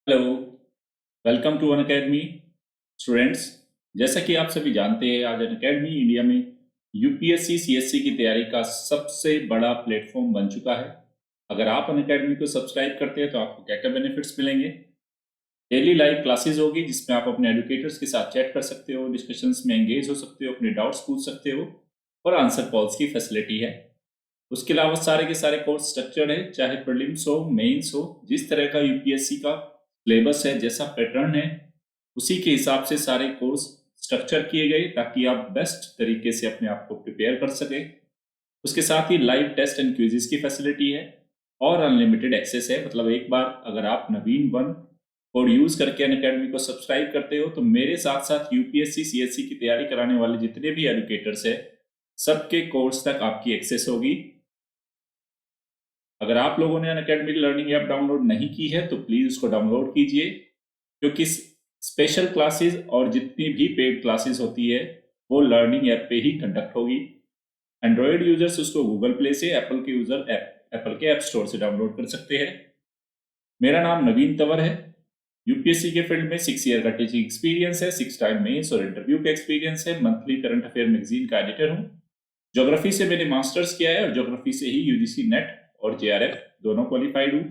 Hello, welcome to Unacademy students. जैसा कि आप सभी जानते हैं, आज अनअकैडमी इंडिया में यूपीएससी सीएससी की तैयारी का सबसे बड़ा प्लेटफॉर्म बन चुका है। अगर आप अनअकैडमी को सब्सक्राइब करते हैं तो आपको क्या क्या बेनिफिट्स मिलेंगे। डेली लाइव क्लासेस होगी जिसमें आप अपने एडुकेटर्स के साथ चैट कर सकते हो, डिस्कशंस में एंगेज हो सकते हो, अपने डाउट्स पूछ सकते हो और आंसर कॉल्स की फैसिलिटी है। उसके अलावा सारे के सारे कोर्स स्ट्रक्चर्ड है, चाहे प्रीलिम्स हो मेंस हो। जिस तरह का यूपीएससी का सिलेबस है, जैसा पैटर्न है, उसी के हिसाब से सारे कोर्स स्ट्रक्चर किए गए ताकि आप बेस्ट तरीके से अपने आप को प्रिपेयर कर सके। उसके साथ ही लाइव टेस्ट एंड क्विजेस की फैसिलिटी है और अनलिमिटेड एक्सेस है। मतलब एक बार अगर आप नवीन वन कोड यूज करके अनअकैडमी को सब्सक्राइब करते हो तो मेरे साथ साथ यूपीएससी सीएससी की तैयारी कराने वाले जितने भी एजुकेटर्स है, सबके कोर्स तक आपकी एक्सेस होगी। अगर आप लोगों ने अनअकैडमी लर्निंग ऐप डाउनलोड नहीं की है तो प्लीज उसको डाउनलोड कीजिए, क्योंकि स्पेशल क्लासेस और जितनी भी पेड क्लासेस होती है वो लर्निंग ऐप पे ही कंडक्ट होगी। एंड्रॉयड यूजर्स उसको गूगल प्ले से, एप्पल के यूजर एप्पल के ऐप स्टोर से डाउनलोड कर सकते हैं। मेरा नाम नवीन तंवर है। यूपीएससी के फील्ड में 6 ईयर का टीचिंग एक्सपीरियंस है, 6 टाइम मेंस और इंटरव्यू का एक्सपीरियंस है। मंथली करंट अफेयर मैगजीन का एडिटर हूँ। ज्योग्राफी से मैंने मास्टर्स किया है और ज्योग्राफी से ही यूजीसी नेट और जेआरएफ दोनों क्वालिफाइड हूँ।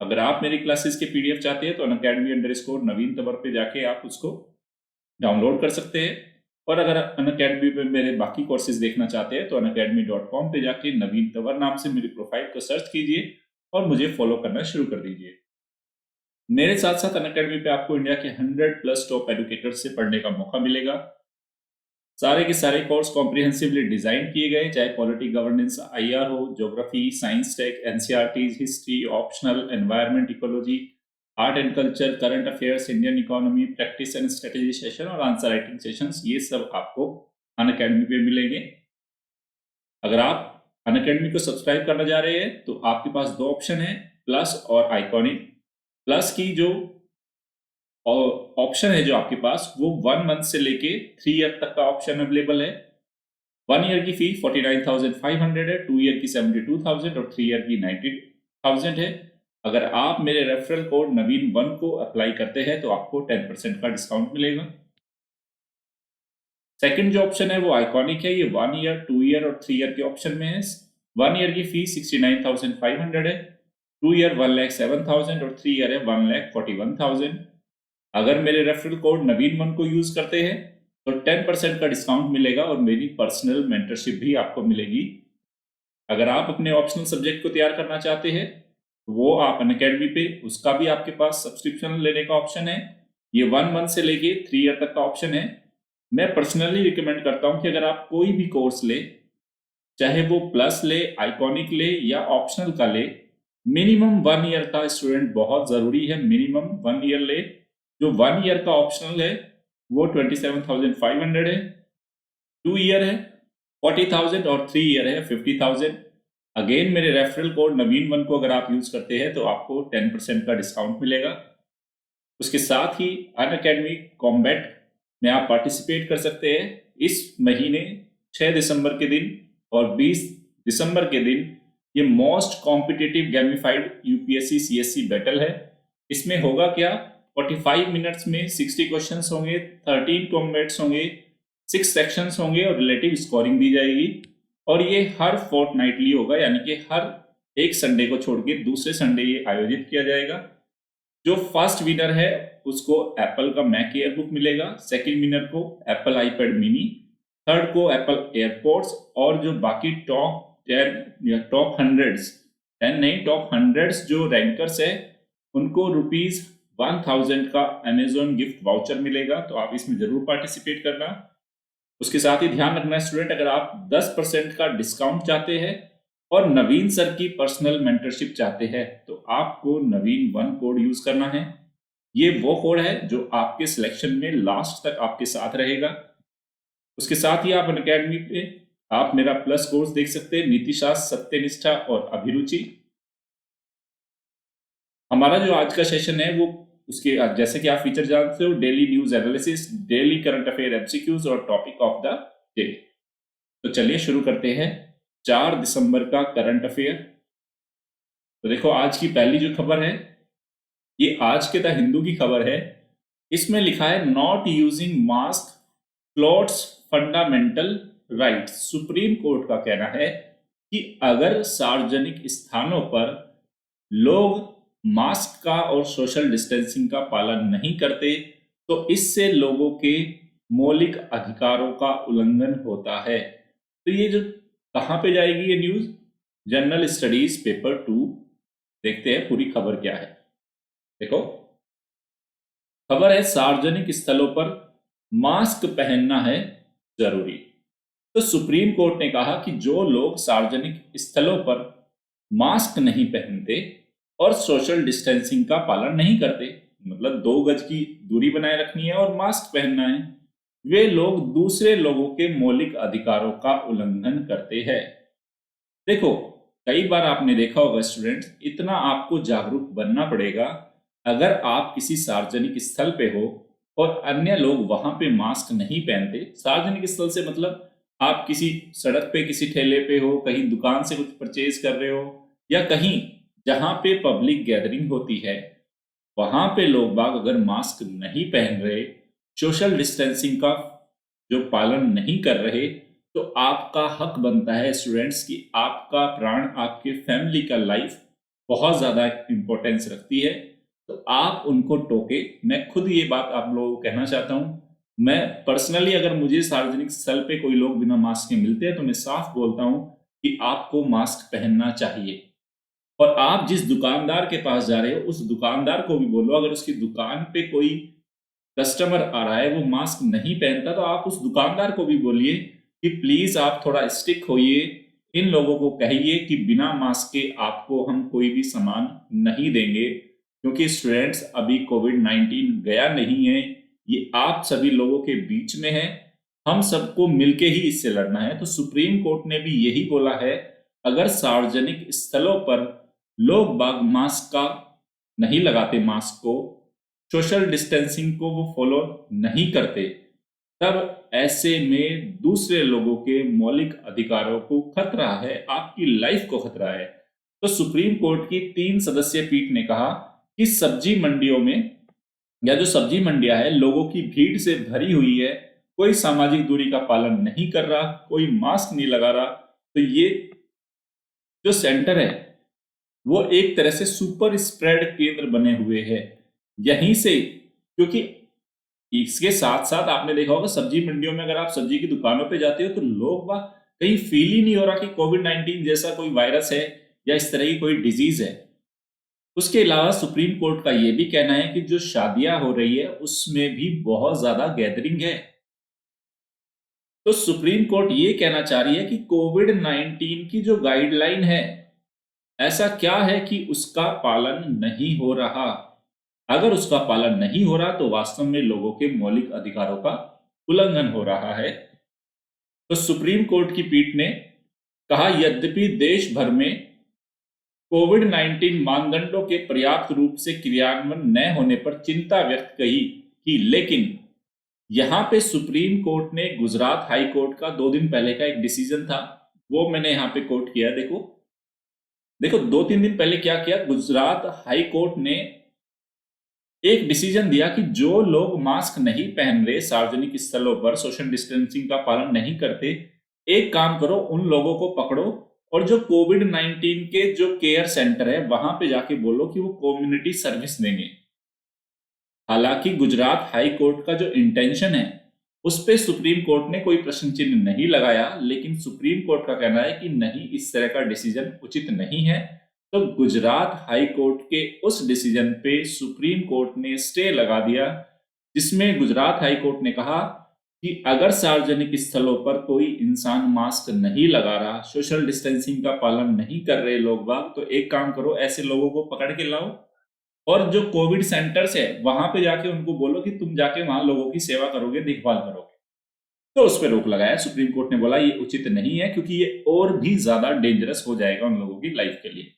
अगर आप मेरी क्लासेस के पीडीएफ चाहते हैं तो अनअकैडमी_नवीन तंवर पे जाके आप उसको डाउनलोड कर सकते हैं। और अगर अनअकैडमी पे मेरे बाकी कोर्सेज देखना चाहते हैं तो unacademy.com पे जाके नवीन तंवर नाम से मेरी प्रोफाइल को सर्च कीजिए और मुझे फॉलो करना शुरू कर दीजिए। मेरे साथ साथ अनअकैडमी पे आपको इंडिया के 100+ टॉप एडुकेटर्स से पढ़ने का मौका मिलेगा। सारे के सारे कोर्स कॉम्प्रिहेंसिवली डिजाइन किए गए, चाहे पॉलिटी गवर्नेंस आईआर हो, geography, science tech, NCERT, history, optional, environment, ecology, art and culture, current affairs, Indian economy, practice and strategy session और आंसर राइटिंग सेशंस, ये सब आपको अनअकैडमी पे मिलेंगे। अगर आप अनअकैडमी को सब्सक्राइब करना जा रहे हैं तो आपके पास दो ऑप्शन है, प्लस और आइकॉनिक। प्लस की जो ऑप्शन है जो आपके पास, वो 1 मंथ से लेके 3 ईयर तक का ऑप्शन अवेलेबल है। 1 ईयर की फी 49,500 है, 2 ईयर की 72,000 और 3 ईयर की 90,000 है। अगर आप मेरे रेफरल कोड नवीन वन को अप्लाई करते हैं तो आपको 10% का डिस्काउंट मिलेगा। सेकंड जो ऑप्शन है वो आइकॉनिक है, ये 1 ईयर, 2 ईयर और 3 ईयर के ऑप्शन में है। 1 ईयर की फी 69,500 है, 2 ईयर 1,07,000 और 3 ईयर है 1,41,000। अगर मेरे रेफरल कोड नवीन वन को यूज करते हैं तो 10% का डिस्काउंट मिलेगा और मेरी पर्सनल मेंटरशिप भी आपको मिलेगी। अगर आप अपने ऑप्शनल सब्जेक्ट को तैयार करना चाहते हैं तो वो आप अनअकैडमी पे, उसका भी आपके पास सब्सक्रिप्शन लेने का ऑप्शन है। ये 1 मंथ से लेके 3 ईयर तक का ऑप्शन है। मैं पर्सनली रिकमेंड करता हूं कि अगर आप कोई भी कोर्स ले, चाहे वो प्लस ले, आइकॉनिक ले या ऑप्शनल का ले, मिनिमम 1 ईयर का स्टूडेंट बहुत जरूरी है। मिनिमम 1 ईयर ले। जो 1 ईयर का ऑप्शनल है वो 27,500 है, 2 ईयर है 40,000 और 3 ईयर है 50,000। अगेन मेरे रेफरल कोड नवीन वन को अगर आप यूज करते हैं तो आपको 10% का डिस्काउंट मिलेगा। उसके साथ ही अनअकैडमी कॉम्बैट में आप पार्टिसिपेट कर सकते हैं। इस महीने 6 दिसंबर के दिन और 20 दिसंबर के दिन ये most competitive gamified UPSC CSC battle है। इसमें होगा क्या, 45 मिनट्स में 60 क्वेश्चंस होंगे, 13 कॉम्बैट्स होंगे, 6 सेक्शंस होंगे और रिलेटिव स्कोरिंग दी जाएगी। और ये हर फोर्टनाइटली होगा, यानी कि हर एक संडे को छोड़ के दूसरे संडे ये आयोजित किया जाएगा। जो फर्स्ट विनर है उसको एप्पल का मैक एयरबुक मिलेगा, सेकंड विनर को एप्पल आईपैड मिनी, थर्ड को एप्पल एयरपोर्ट्स और जो बाकी टॉप 10 या टॉप 100s, 10 नहीं टॉप 100s जो रैंकर्स है उनको ₹1000 का अमेजोन गिफ्ट वाउचर मिलेगा। तो आप इसमें जरूर पार्टिसिपेट करना। उसके साथ ही ध्यान रखना स्टूडेंट, अगर आप 10% का डिस्काउंट चाहते हैं और नवीन सर की पर्सनल मेंटरशिप चाहते हैं तो आपको नवीन वन कोड यूज करना है। ये वो कोड है जो आपके सिलेक्शन में लास्ट तक आपके साथ रहेगा। उसके साथ ही आप अनअकैडमी पे आप मेरा प्लस कोर्स देख सकते हैं, नीतिशास्त्र, सत्यनिष्ठा और अभिरुचि। हमारा जो आज का सेशन है वो उसके जैसे कि आप फीचर जानते हो, daily news analysis, daily current affair MCQs और टॉपिक ऑफ द डे। तो चलिए शुरू करते हैं 4 दिसंबर का करंट अफेयर। तो देखो आज की पहली जो खबर है, ये आज के द हिंदू की खबर है। इसमें लिखा है not using mask floats fundamental rights. Supreme court का कहना है कि अगर सार्वजनिक स्थानों पर लोग मास्क का और सोशल डिस्टेंसिंग का पालन नहीं करते तो इससे लोगों के मौलिक अधिकारों का उल्लंघन होता है। तो ये जो कहाँ पे जाएगी ये न्यूज, जनरल स्टडीज पेपर 2। देखते हैं पूरी खबर क्या है। देखो, खबर है सार्वजनिक स्थलों पर मास्क पहनना है जरूरी। तो सुप्रीम कोर्ट ने कहा कि जो लोग सार्वजनिक स्थलों पर मास्क नहीं पहनते और सोशल डिस्टेंसिंग का पालन नहीं करते, मतलब 2 गज की दूरी बनाए रखनी है और मास्क पहनना है, वे लोग दूसरे लोगों के मौलिक अधिकारों का उल्लंघन करते हैं। देखो, कई बार आपने देखा होगा स्टूडेंट्स, इतना आपको जागरूक बनना पड़ेगा। अगर आप किसी सार्वजनिक स्थल पे हो और अन्य लोग वहां पे मास्क नहीं पहनते, सार्वजनिक स्थल से मतलब आप किसी सड़क पे किसी ठेले पे हो, कहीं दुकान से कुछ परचेज कर रहे हो, या कहीं जहां पे पब्लिक गैदरिंग होती है, वहां पे लोग बाग अगर मास्क नहीं पहन रहे, सोशल डिस्टेंसिंग का जो पालन नहीं कर रहे, तो आपका हक बनता है स्टूडेंट्स कि आपका प्राण, आपके फैमिली का लाइफ बहुत ज्यादा इंपॉर्टेंस रखती है। तो आप उनको टोके। मैं खुद ये बात आप लोगों को कहना चाहता हूं। मैं पर्सनली अगर मुझे सार्वजनिक स्थल पे कोई लोग बिना मास्क के मिलते हैं तो मैं साफ बोलता हूं कि आपको मास्क पहनना चाहिए। और आप जिस दुकानदार के पास जा रहे हो उस दुकानदार को भी बोलो, अगर उसकी दुकान पे कोई कस्टमर आ रहा है वो मास्क नहीं पहनता, तो आप उस दुकानदार को भी बोलिए कि प्लीज आप थोड़ा स्टिक होइए, इन लोगों को कहिए कि बिना मास्क के आपको हम कोई भी सामान नहीं देंगे, क्योंकि स्टूडेंट्स अभी कोविड-19 गया नहीं है, ये आप सभी लोगों के बीच में है, हम सबको मिलके ही इससे लड़ना है। तो सुप्रीम कोर्ट ने भी यही बोला है, अगर सार्वजनिक स्थलों पर लोग बाग मास्क का नहीं लगाते, मास्क को, सोशल डिस्टेंसिंग को वो फॉलो नहीं करते, तब ऐसे में दूसरे लोगों के मौलिक अधिकारों को खतरा है, आपकी लाइफ को खतरा है। तो सुप्रीम कोर्ट की 3 सदस्यीय पीठ ने कहा कि सब्जी मंडियों में, या जो सब्जी मंडियां है लोगों की भीड़ से भरी हुई है, कोई सामाजिक दूरी का पालन नहीं कर रहा, कोई मास्क नहीं लगा रहा, तो ये जो सेंटर है वो एक तरह से सुपर स्प्रेड केंद्र बने हुए हैं। यहीं से, क्योंकि इसके साथ साथ आपने देखा होगा सब्जी मंडियों में अगर आप सब्जी की दुकानों पे जाते हो तो लोग वह कहीं फील ही नहीं हो रहा कि कोविड-19 जैसा कोई वायरस है या इस तरह की कोई डिजीज है। उसके अलावा सुप्रीम कोर्ट का यह भी कहना है कि जो शादियां हो रही है उसमें भी बहुत ज्यादा गैदरिंग है। तो सुप्रीम कोर्ट ये कहना चाह रही है कि कोविड-19 की जो गाइडलाइन है, ऐसा क्या है कि उसका पालन नहीं हो रहा। अगर उसका पालन नहीं हो रहा तो वास्तव में लोगों के मौलिक अधिकारों का उल्लंघन हो रहा है। तो सुप्रीम कोर्ट की पीठ ने कहा, यद्यपि देश भर में कोविड-19 मानदंडों के पर्याप्त रूप से क्रियान्वयन न होने पर चिंता व्यक्त की, लेकिन यहां पे सुप्रीम कोर्ट ने गुजरात हाई कोर्ट का 2 दिन पहले का एक डिसीजन था, वो मैंने यहां पे कोट किया। देखो देखो 2-3 दिन पहले क्या किया, गुजरात हाई कोर्ट ने एक डिसीजन दिया कि जो लोग मास्क नहीं पहन रहे, सार्वजनिक स्थलों पर सोशल डिस्टेंसिंग का पालन नहीं करते, एक काम करो, उन लोगों को पकड़ो और जो कोविड-19 के जो केयर सेंटर है वहां पे जाके बोलो कि वो कम्युनिटी सर्विस देंगे। हालांकि गुजरात हाई कोर्ट का जो इंटेंशन है उस पे सुप्रीम कोर्ट ने कोई प्रश्न चिन्ह नहीं लगाया, लेकिन सुप्रीम कोर्ट का कहना है कि नहीं, इस तरह का डिसीजन उचित नहीं है। तो गुजरात हाई कोर्ट के उस डिसीजन पे सुप्रीम कोर्ट ने स्टे लगा दिया, जिसमें गुजरात हाई कोर्ट ने कहा कि अगर सार्वजनिक स्थलों पर कोई इंसान मास्क नहीं लगा रहा, सोशल डिस्टेंसिंग का पालन नहीं कर रहे लोग बाग, तो एक काम करो, ऐसे लोगों को पकड़ के लाओ और जो कोविड सेंटर्स है वहां पे जाके उनको बोलो कि तुम जाके वहां लोगों की सेवा करोगे, देखभाल करोगे। तो उस पर रोक लगाया। सुप्रीम कोर्ट ने बोला ये उचित नहीं है, क्योंकि ये और भी ज्यादा डेंजरस हो जाएगा उन लोगों की लाइफ के लिए।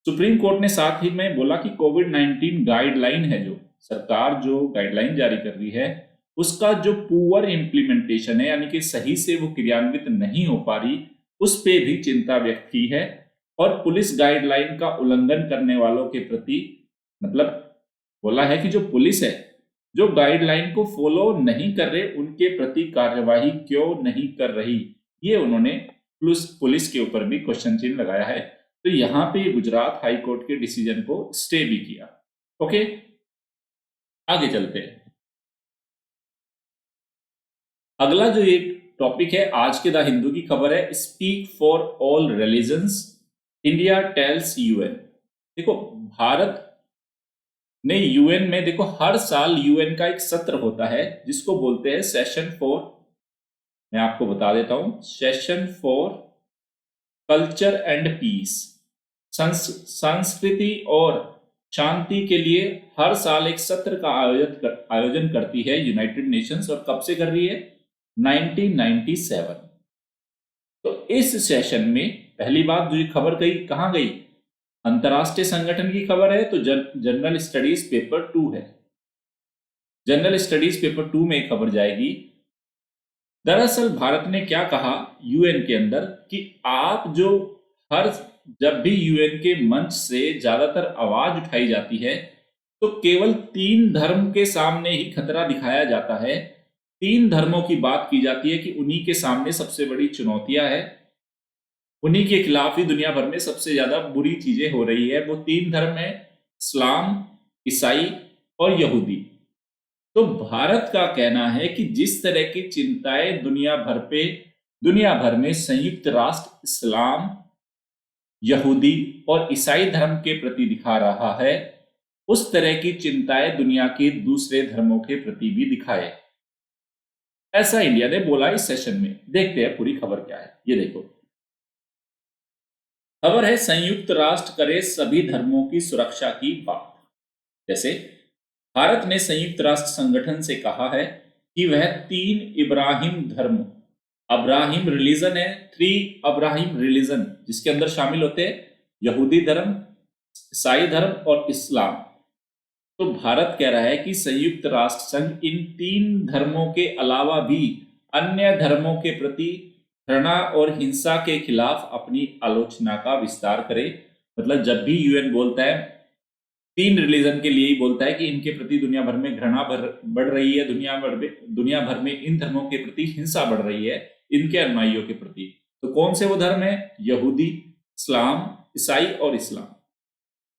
सुप्रीम कोर्ट ने साथ ही में बोला कि कोविड-19 गाइडलाइन है, जो सरकार जो गाइडलाइन जारी कर रही है उसका जो पुअर इंप्लीमेंटेशन है, यानी कि सही से वो क्रियान्वित नहीं हो पा रही, उस पे भी चिंता व्यक्त की है। और पुलिस गाइडलाइन का उल्लंघन करने वालों के प्रति, मतलब बोला है कि जो पुलिस है, जो गाइडलाइन को फॉलो नहीं कर रहे, उनके प्रति कार्यवाही क्यों नहीं कर रही, ये उन्होंने पुलिस के ऊपर भी क्वेश्चन चिन्ह लगाया है। तो यहां पे गुजरात हाई कोर्ट के डिसीजन को स्टे भी किया। ओके, आगे चलते हैं। अगला जो ये टॉपिक है आज के द हिंदू की खबर है, speak for all religions, India tells UN. देखो, भारत ने यूएन में, देखो हर साल यूएन का एक सत्र होता है जिसको बोलते हैं सेशन फॉर, मैं आपको बता देता हूं, session for culture and peace, संस्कृति और शांति के लिए हर साल एक सत्र का आयोजन करती है यूनाइटेड नेशंस। और कब से कर रही है? 1997। तो इस सेशन में पहली बात जो ये खबर गई, कहां गई? अंतरराष्ट्रीय संगठन की खबर है, तो जनरल स्टडीज पेपर 2 है। जनरल स्टडीज पेपर 2 में खबर जाएगी। दरअसल भारत ने क्या कहा यूएन के अंदर कि आप जो जब भी यूएन के मंच से ज्यादातर आवाज उठाई जाती है तो केवल 3 धर्म के सामने ही खतरा दिखाया जाता है। 3 धर्मों की बात की जाती है कि उन्हीं के सामने सबसे बड़ी चुनौतियां है, उन्हीं के खिलाफ ही दुनिया भर में सबसे ज्यादा बुरी चीजें हो रही है। वो 3 धर्म है, इस्लाम, ईसाई और यहूदी। तो भारत का कहना है कि जिस तरह की चिंताएं दुनिया भर में संयुक्त राष्ट्र इस्लाम, यहूदी और ईसाई धर्म के प्रति दिखा रहा है, उस तरह की चिंताएं दुनिया के दूसरे धर्मों के प्रति भी दिखाए, ऐसा इंडिया ने बोला इस सेशन में। देखते हैं पूरी खबर क्या है। ये देखो, खबर है संयुक्त राष्ट्र करे सभी धर्मों की सुरक्षा की बात। जैसे भारत ने संयुक्त राष्ट्र संगठन से कहा है कि वह 3 इब्राहिम धर्म, अब्राहिम रिलीजन है, 3 अब्राहिम रिलीजन, जिसके अंदर शामिल होते हैं यहूदी धर्म, ईसाई धर्म और इस्लाम। तो भारत कह रहा है कि संयुक्त राष्ट्र संघ इन 3 धर्मों के अलावा भी अन्य धर्मों के प्रति घृणा और हिंसा के खिलाफ अपनी आलोचना का विस्तार करे। मतलब जब भी यूएन बोलता है 3 रिलीजन के लिए ही बोलता है कि इनके प्रति दुनिया भर में घृणा बढ़ रही है, दुनिया भर में इन धर्मों के प्रति हिंसा बढ़ रही है, इनके अनुयायियों के प्रति। तो कौन से वो धर्म है? यहूदी, इस्लाम, ईसाई और इस्लाम।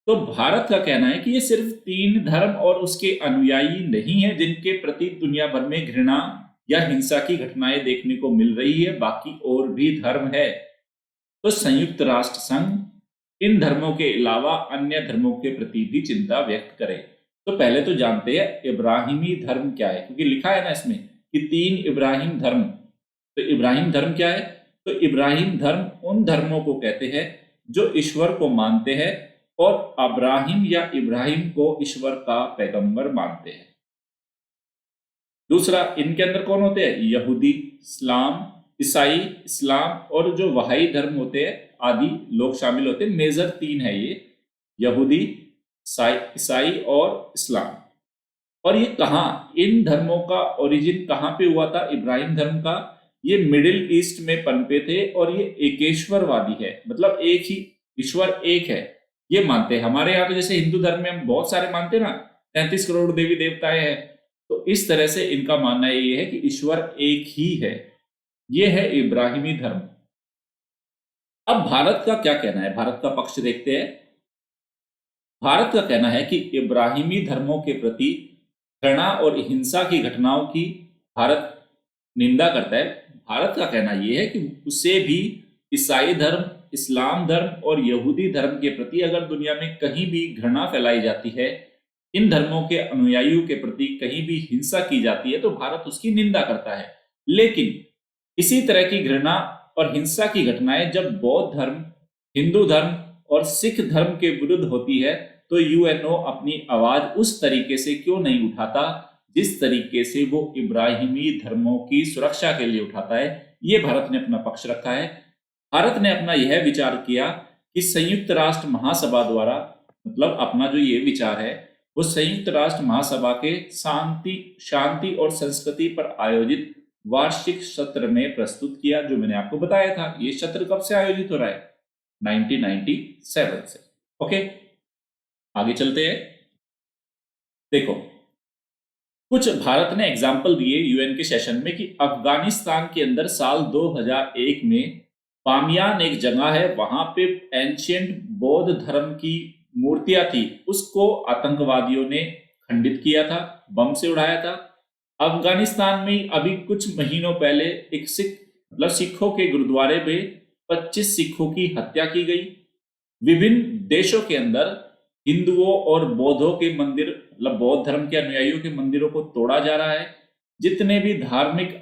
तो भारत का कहना है कि ये सिर्फ 3 धर्म और उसके अनुयायी नहीं है जिनके प्रति दुनिया भर में घृणा या हिंसा की घटनाएं देखने को मिल रही है, बाकी और भी धर्म है। तो संयुक्त राष्ट्र संघ इन धर्मों के अलावा अन्य धर्मों के प्रति भी चिंता व्यक्त करे। तो पहले तो जानते हैं इब्राहिमी धर्म क्या है, क्योंकि लिखा है ना इसमें कि 3 इब्राहिम धर्म। तो इब्राहिम धर्म क्या है? तो इब्राहिम धर्म उन धर्मों को कहते हैं जो ईश्वर को मानते हैं और अब्राहिम या इब्राहिम को ईश्वर का पैगंबर मानते हैं। दूसरा, इनके अंदर कौन होते हैं? यहूदी, इस्लाम, ईसाई, इस्लाम और जो वहाई धर्म होते हैं आदि लोग शामिल होते हैं। मेजर 3 है ये, यहूदी, ईसाई और इस्लाम। और ये कहाँ, इन धर्मों का ओरिजिन कहाँ पे हुआ था इब्राहिम धर्म का? ये मिडिल ईस्ट में पनपे थे और ये एकेश्वरवादी है, मतलब एक ही ईश्वर एक है ये मानते हैं। हमारे यहाँ तो जैसे हिंदू धर्म में हम बहुत सारे मानते हैं ना, 33 करोड़ देवी देवताएं हैं, तो इस तरह से इनका मानना ये है कि ईश्वर एक ही है। ये है इब्राहिमी धर्म। अब भारत का क्या कहना है, भारत का पक्ष देखते हैं। भारत का कहना है कि इब्राहिमी धर्मों के प्रति घृणा और हिंसा की घटनाओं की भारत निंदा करता है। भारत का कहना यह है कि उसे भी ईसाई धर्म, इस्लाम धर्म और यहूदी धर्म के प्रति अगर दुनिया में कहीं भी घृणा फैलाई जाती है, इन धर्मों के अनुयायियों के प्रति कहीं भी हिंसा की जाती है, तो भारत उसकी निंदा करता है। लेकिन इसी तरह की घृणा और हिंसा की घटनाएं जब बौद्ध धर्म, हिंदू धर्म और सिख धर्म के विरुद्ध होती है, तो यूएनओ अपनी आवाज उस तरीके से क्यों नहीं उठाता जिस तरीके से वो इब्राहिमी धर्मों की सुरक्षा के लिए उठाता है। ये भारत ने अपना पक्ष रखा है। भारत ने अपना यह विचार किया कि संयुक्त राष्ट्र महासभा द्वारा, मतलब अपना जो ये विचार है वो संयुक्त राष्ट्र महासभा के शांति और संस्कृति पर आयोजित वार्षिक सत्र में प्रस्तुत किया, जो मैंने आपको बताया था। ये सत्र कब से आयोजित हो रहा है? 1997 से। ओके, आगे चलते हैं। देखो, कुछ भारत ने एग्जाम्पल दिए यूएन के सेशन में कि अफगानिस्तान के अंदर साल 2001 में बामियान एक जगह है, वहां पे एंशियंट बौद्ध धर्म की मूर्तियां थी, उसको आतंकवादियों ने खंडित किया था, बम से उड़ाया था। अफगानिस्तान में अभी कुछ महीनों पहले एक सिखों के गुरुद्वारे में 25 सिखों की हत्या की गई। विभिन्न देशों के अंदर हिंदुओं और बौद्धों के मंदिर, मतलब बौद्ध धर्म के अनुयायियों के मंदिरों को तोड़ा जा रहा है। जितने भी धार्मिक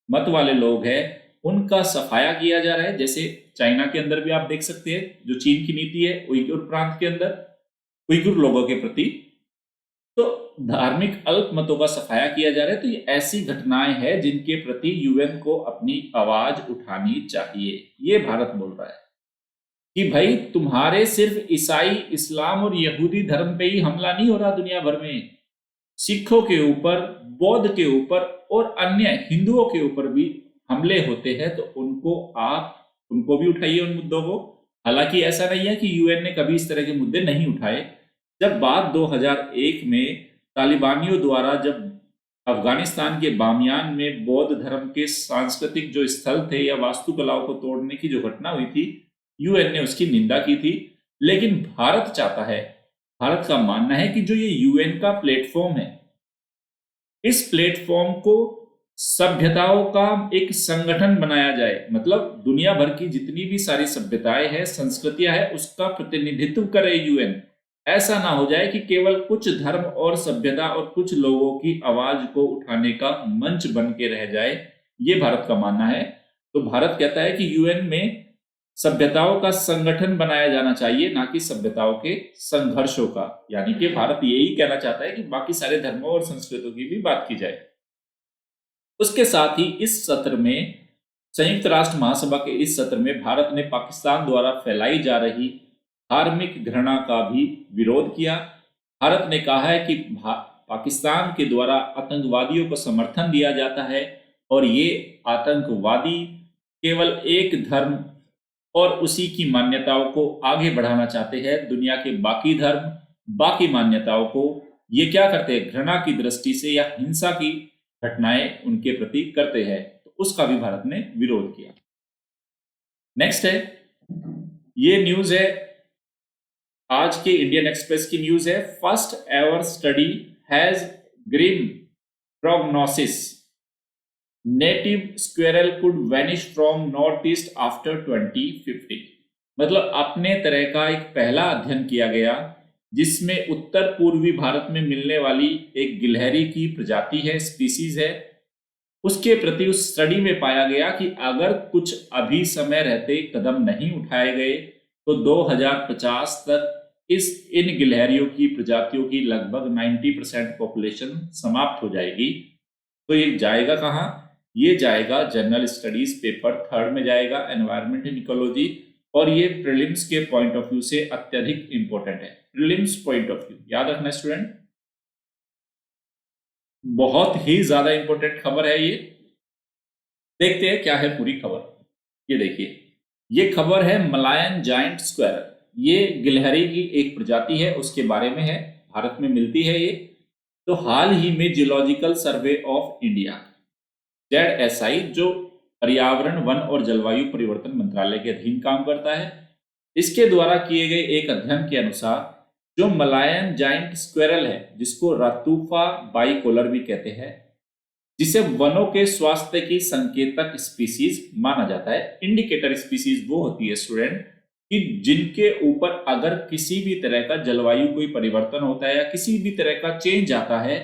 मत वाले लोग हैं उनका सफाया किया जा रहा है। जैसे चाइना के अंदर भी आप देख सकते हैं जो चीन की नीति है उइगुर प्रांत के अंदर उइगुर लोगों के प्रति, तो धार्मिक अल्पमतों का सफाया किया जा रहा है। तो ये ऐसी घटनाएं हैं जिनके प्रति यूएन को अपनी आवाज उठानी चाहिए। ये भारत बोल रहा है कि भाई तुम्हारे सिर्फ ईसाई, इस्लाम और यहूदी धर्म पे ही हमला नहीं हो रहा, दुनिया भर में सिखों के ऊपर, बौद्ध के ऊपर और अन्य हिंदुओं के ऊपर भी हमले होते हैं, तो उनको भी उठाइए उन मुद्दों को। हालांकि ऐसा नहीं है कि यूएन ने कभी इस तरह के मुद्दे नहीं उठाए। जब बात 2001 में तालिबानियों द्वारा जब अफगानिस्तान के बामियान में बौद्ध धर्म के सांस्कृतिक जो स्थल थे या वास्तुकलाओं को तोड़ने की जो घटना हुई थी, यूएन ने उसकी निंदा की थी। लेकिन भारत चाहता है, भारत का मानना है कि जो ये यूएन का प्लेटफॉर्म है, इस प्लेटफॉर्म को सभ्यताओं का एक संगठन बनाया जाए। मतलब दुनिया भर की जितनी भी सारी सभ्यताएं हैं, संस्कृतियां हैं, उसका प्रतिनिधित्व करे यूएन। ऐसा ना हो जाए कि केवल कुछ धर्म और सभ्यता और कुछ लोगों की आवाज को उठाने का मंच बन के रह जाए, ये भारत का मानना है। तो भारत कहता है कि यूएन में सभ्यताओं का संगठन बनाया जाना चाहिए, ना कि सभ्यताओं के संघर्षों का। यानी कि भारत यही कहना चाहता है कि बाकी सारे धर्मों और संस्कृतियों की भी बात की जाए। उसके साथ ही इस सत्र में, संयुक्त राष्ट्र महासभा के इस सत्र में भारत ने पाकिस्तान द्वारा फैलाई जा रही धार्मिक घृणा का भी विरोध किया। भारत ने कहा है कि पाकिस्तान के द्वारा आतंकवादियों को समर्थन दिया जाता है और ये आतंकवादी केवल एक धर्म और उसी की मान्यताओं को आगे बढ़ाना चाहते हैं। दुनिया के बाकी धर्म, बाकी मान्यताओं को ये क्या करते हैं, घृणा की दृष्टि से या हिंसा की घटनाएं उनके प्रति करते हैं। तो उसका भी भारत ने विरोध किया। नेक्स्ट है, ये न्यूज है आज के इंडियन एक्सप्रेस की न्यूज है। First ever study has grim prognosis, native squirrel could vanish from north east after 2050। मतलब अपने तरह का एक पहला अध्ययन किया गया जिसमें उत्तर पूर्वी भारत में मिलने वाली एक गिलहरी की प्रजाति है, स्पीसीज है, उसके प्रति उस स्टडी में पाया गया कि अगर कुछ अभी समय रहते कदम नहीं उठाए गए तो 2050 तक इन गिलहरियों की प्रजातियों की लगभग 90% पॉपुलेशन समाप्त हो जाएगी। तो ये जाएगा कहाँ? ये जाएगा जनरल स्टडीज पेपर 3 में जाएगा, एनवायरमेंट एंड इकोलॉजी। और ये प्रीलिम्स के पॉइंट ऑफ व्यू से अत्यधिक इंपॉर्टेंट है। प्रीलिम्स पॉइंट ऑफ व्यू याद रखना स्टूडेंट, बहुत ही ज्यादा इंपॉर्टेंट खबर है ये। देखते हैं क्या है पूरी खबर। ये देखिए, ये खबर है मलायन जायंट स्क्वेरल, ये गिलहरी की एक प्रजाति है, उसके बारे में है, भारत में मिलती है ये। तो हाल ही में geological survey of India ZSI, जो पर्यावरण, वन और जलवायु परिवर्तन मंत्रालय के अधीन काम करता है, इसके द्वारा किए गए एक अध्ययन के अनुसार जो मलायन जायंट स्क्वेरल है, जिसको रातूफा बाइकोलर भी कहते हैं, जिसे वनों के स्वास्थ्य की संकेतक स्पीसीज माना जाता है। इंडिकेटर स्पीसीज वो होती है स्टूडेंट कि जिनके ऊपर अगर किसी भी तरह का जलवायु कोई परिवर्तन होता है या किसी भी तरह का चेंज आता है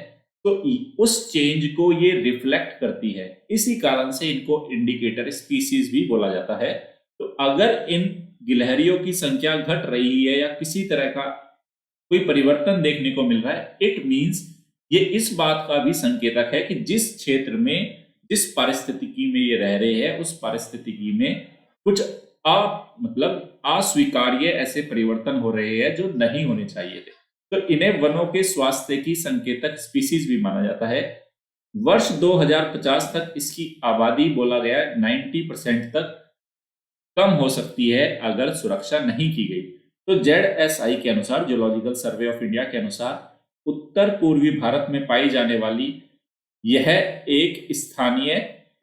तो उस चेंज को ये रिफ्लेक्ट करती है। इसी कारण से इनको इंडिकेटर स्पीसीज भी बोला जाता है। तो अगर इन गिलहरियों की संख्या घट रही है या किसी तरह का कोई परिवर्तन देखने को मिल रहा है, इट मींस ये इस बात का भी संकेतक है कि जिस क्षेत्र में, जिस पारिस्थितिकी में ये रह रहे हैं, उस पारिस्थितिकी में कुछ अस्वीकार्य ऐसे परिवर्तन हो रहे हैं जो नहीं होने चाहिए थे। तो इन्हें वनों के स्वास्थ्य की संकेतक स्पीसीज भी माना जाता है। वर्ष 2050 तक इसकी आबादी बोला गया 90% तक कम हो सकती है अगर सुरक्षा नहीं की गई। तो ZSI के अनुसार, जियोलॉजिकल सर्वे ऑफ इंडिया के अनुसार, उत्तर पूर्वी भारत में पाई जाने वाली यह एक स्थानीय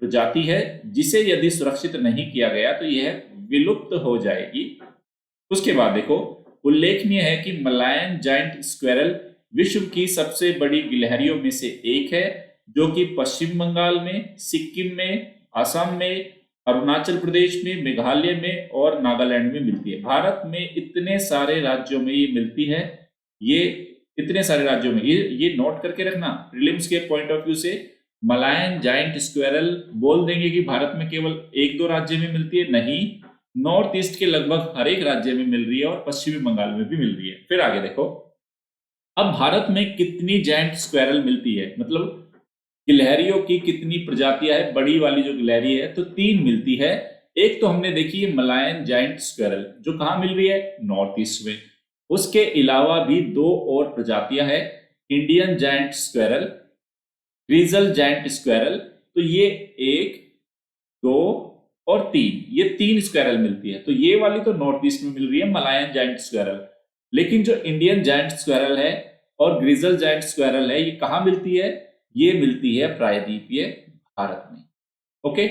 प्रजाति है जिसे यदि सुरक्षित नहीं किया गया तो यह विलुप्त हो जाएगी। उसके बाद देखो, उल्लेखनीय है कि मलायन जायंट स्क्वेरल विश्व की सबसे बड़ी गिलहरियों में से एक है, जो कि पश्चिम बंगाल में, सिक्किम में, असम में, अरुणाचल प्रदेश में, मेघालय में और नागालैंड में मिलती है। भारत में इतने सारे राज्यों में ये मिलती है। ये इतने सारे राज्यों में ये नोट करके रखना। प्रीलिम्स के पॉइंट ऑफ व्यू से मलायन जायंट स्क्वेरल बोल देंगे कि भारत में केवल एक दो राज्य में मिलती है, नहीं, नॉर्थ ईस्ट के लगभग हर एक राज्य में मिल रही है और पश्चिमी बंगाल में भी मिल रही है। फिर आगे देखो, अब भारत में कितनी जायंट स्क्वेरल मिलती है, मतलब गिलहरियों की कितनी प्रजातियां है। बड़ी वाली जो गिलहरी है तो 3 मिलती है। एक तो हमने देखी है मलायन जायंट स्क्वेरल, जो कहां मिल रही है, नॉर्थ ईस्ट में। उसके अलावा भी 2 और प्रजातियां है, Indian giant squirrel, grizzled giant squirrel. तो ये 1, 2 और 3, ये 3 स्क्वेरल मिलती है। तो ये वाली तो नॉर्थ ईस्ट में मिल रही है, मलायन जायंट स्क्वेरल। लेकिन जो इंडियन जायंट स्क्वेरल है और ग्रीजल जायंट स्क्वेरल है, ये कहां मिलती है, ये मिलती है प्रायद्वीपीय भारत में। ओके,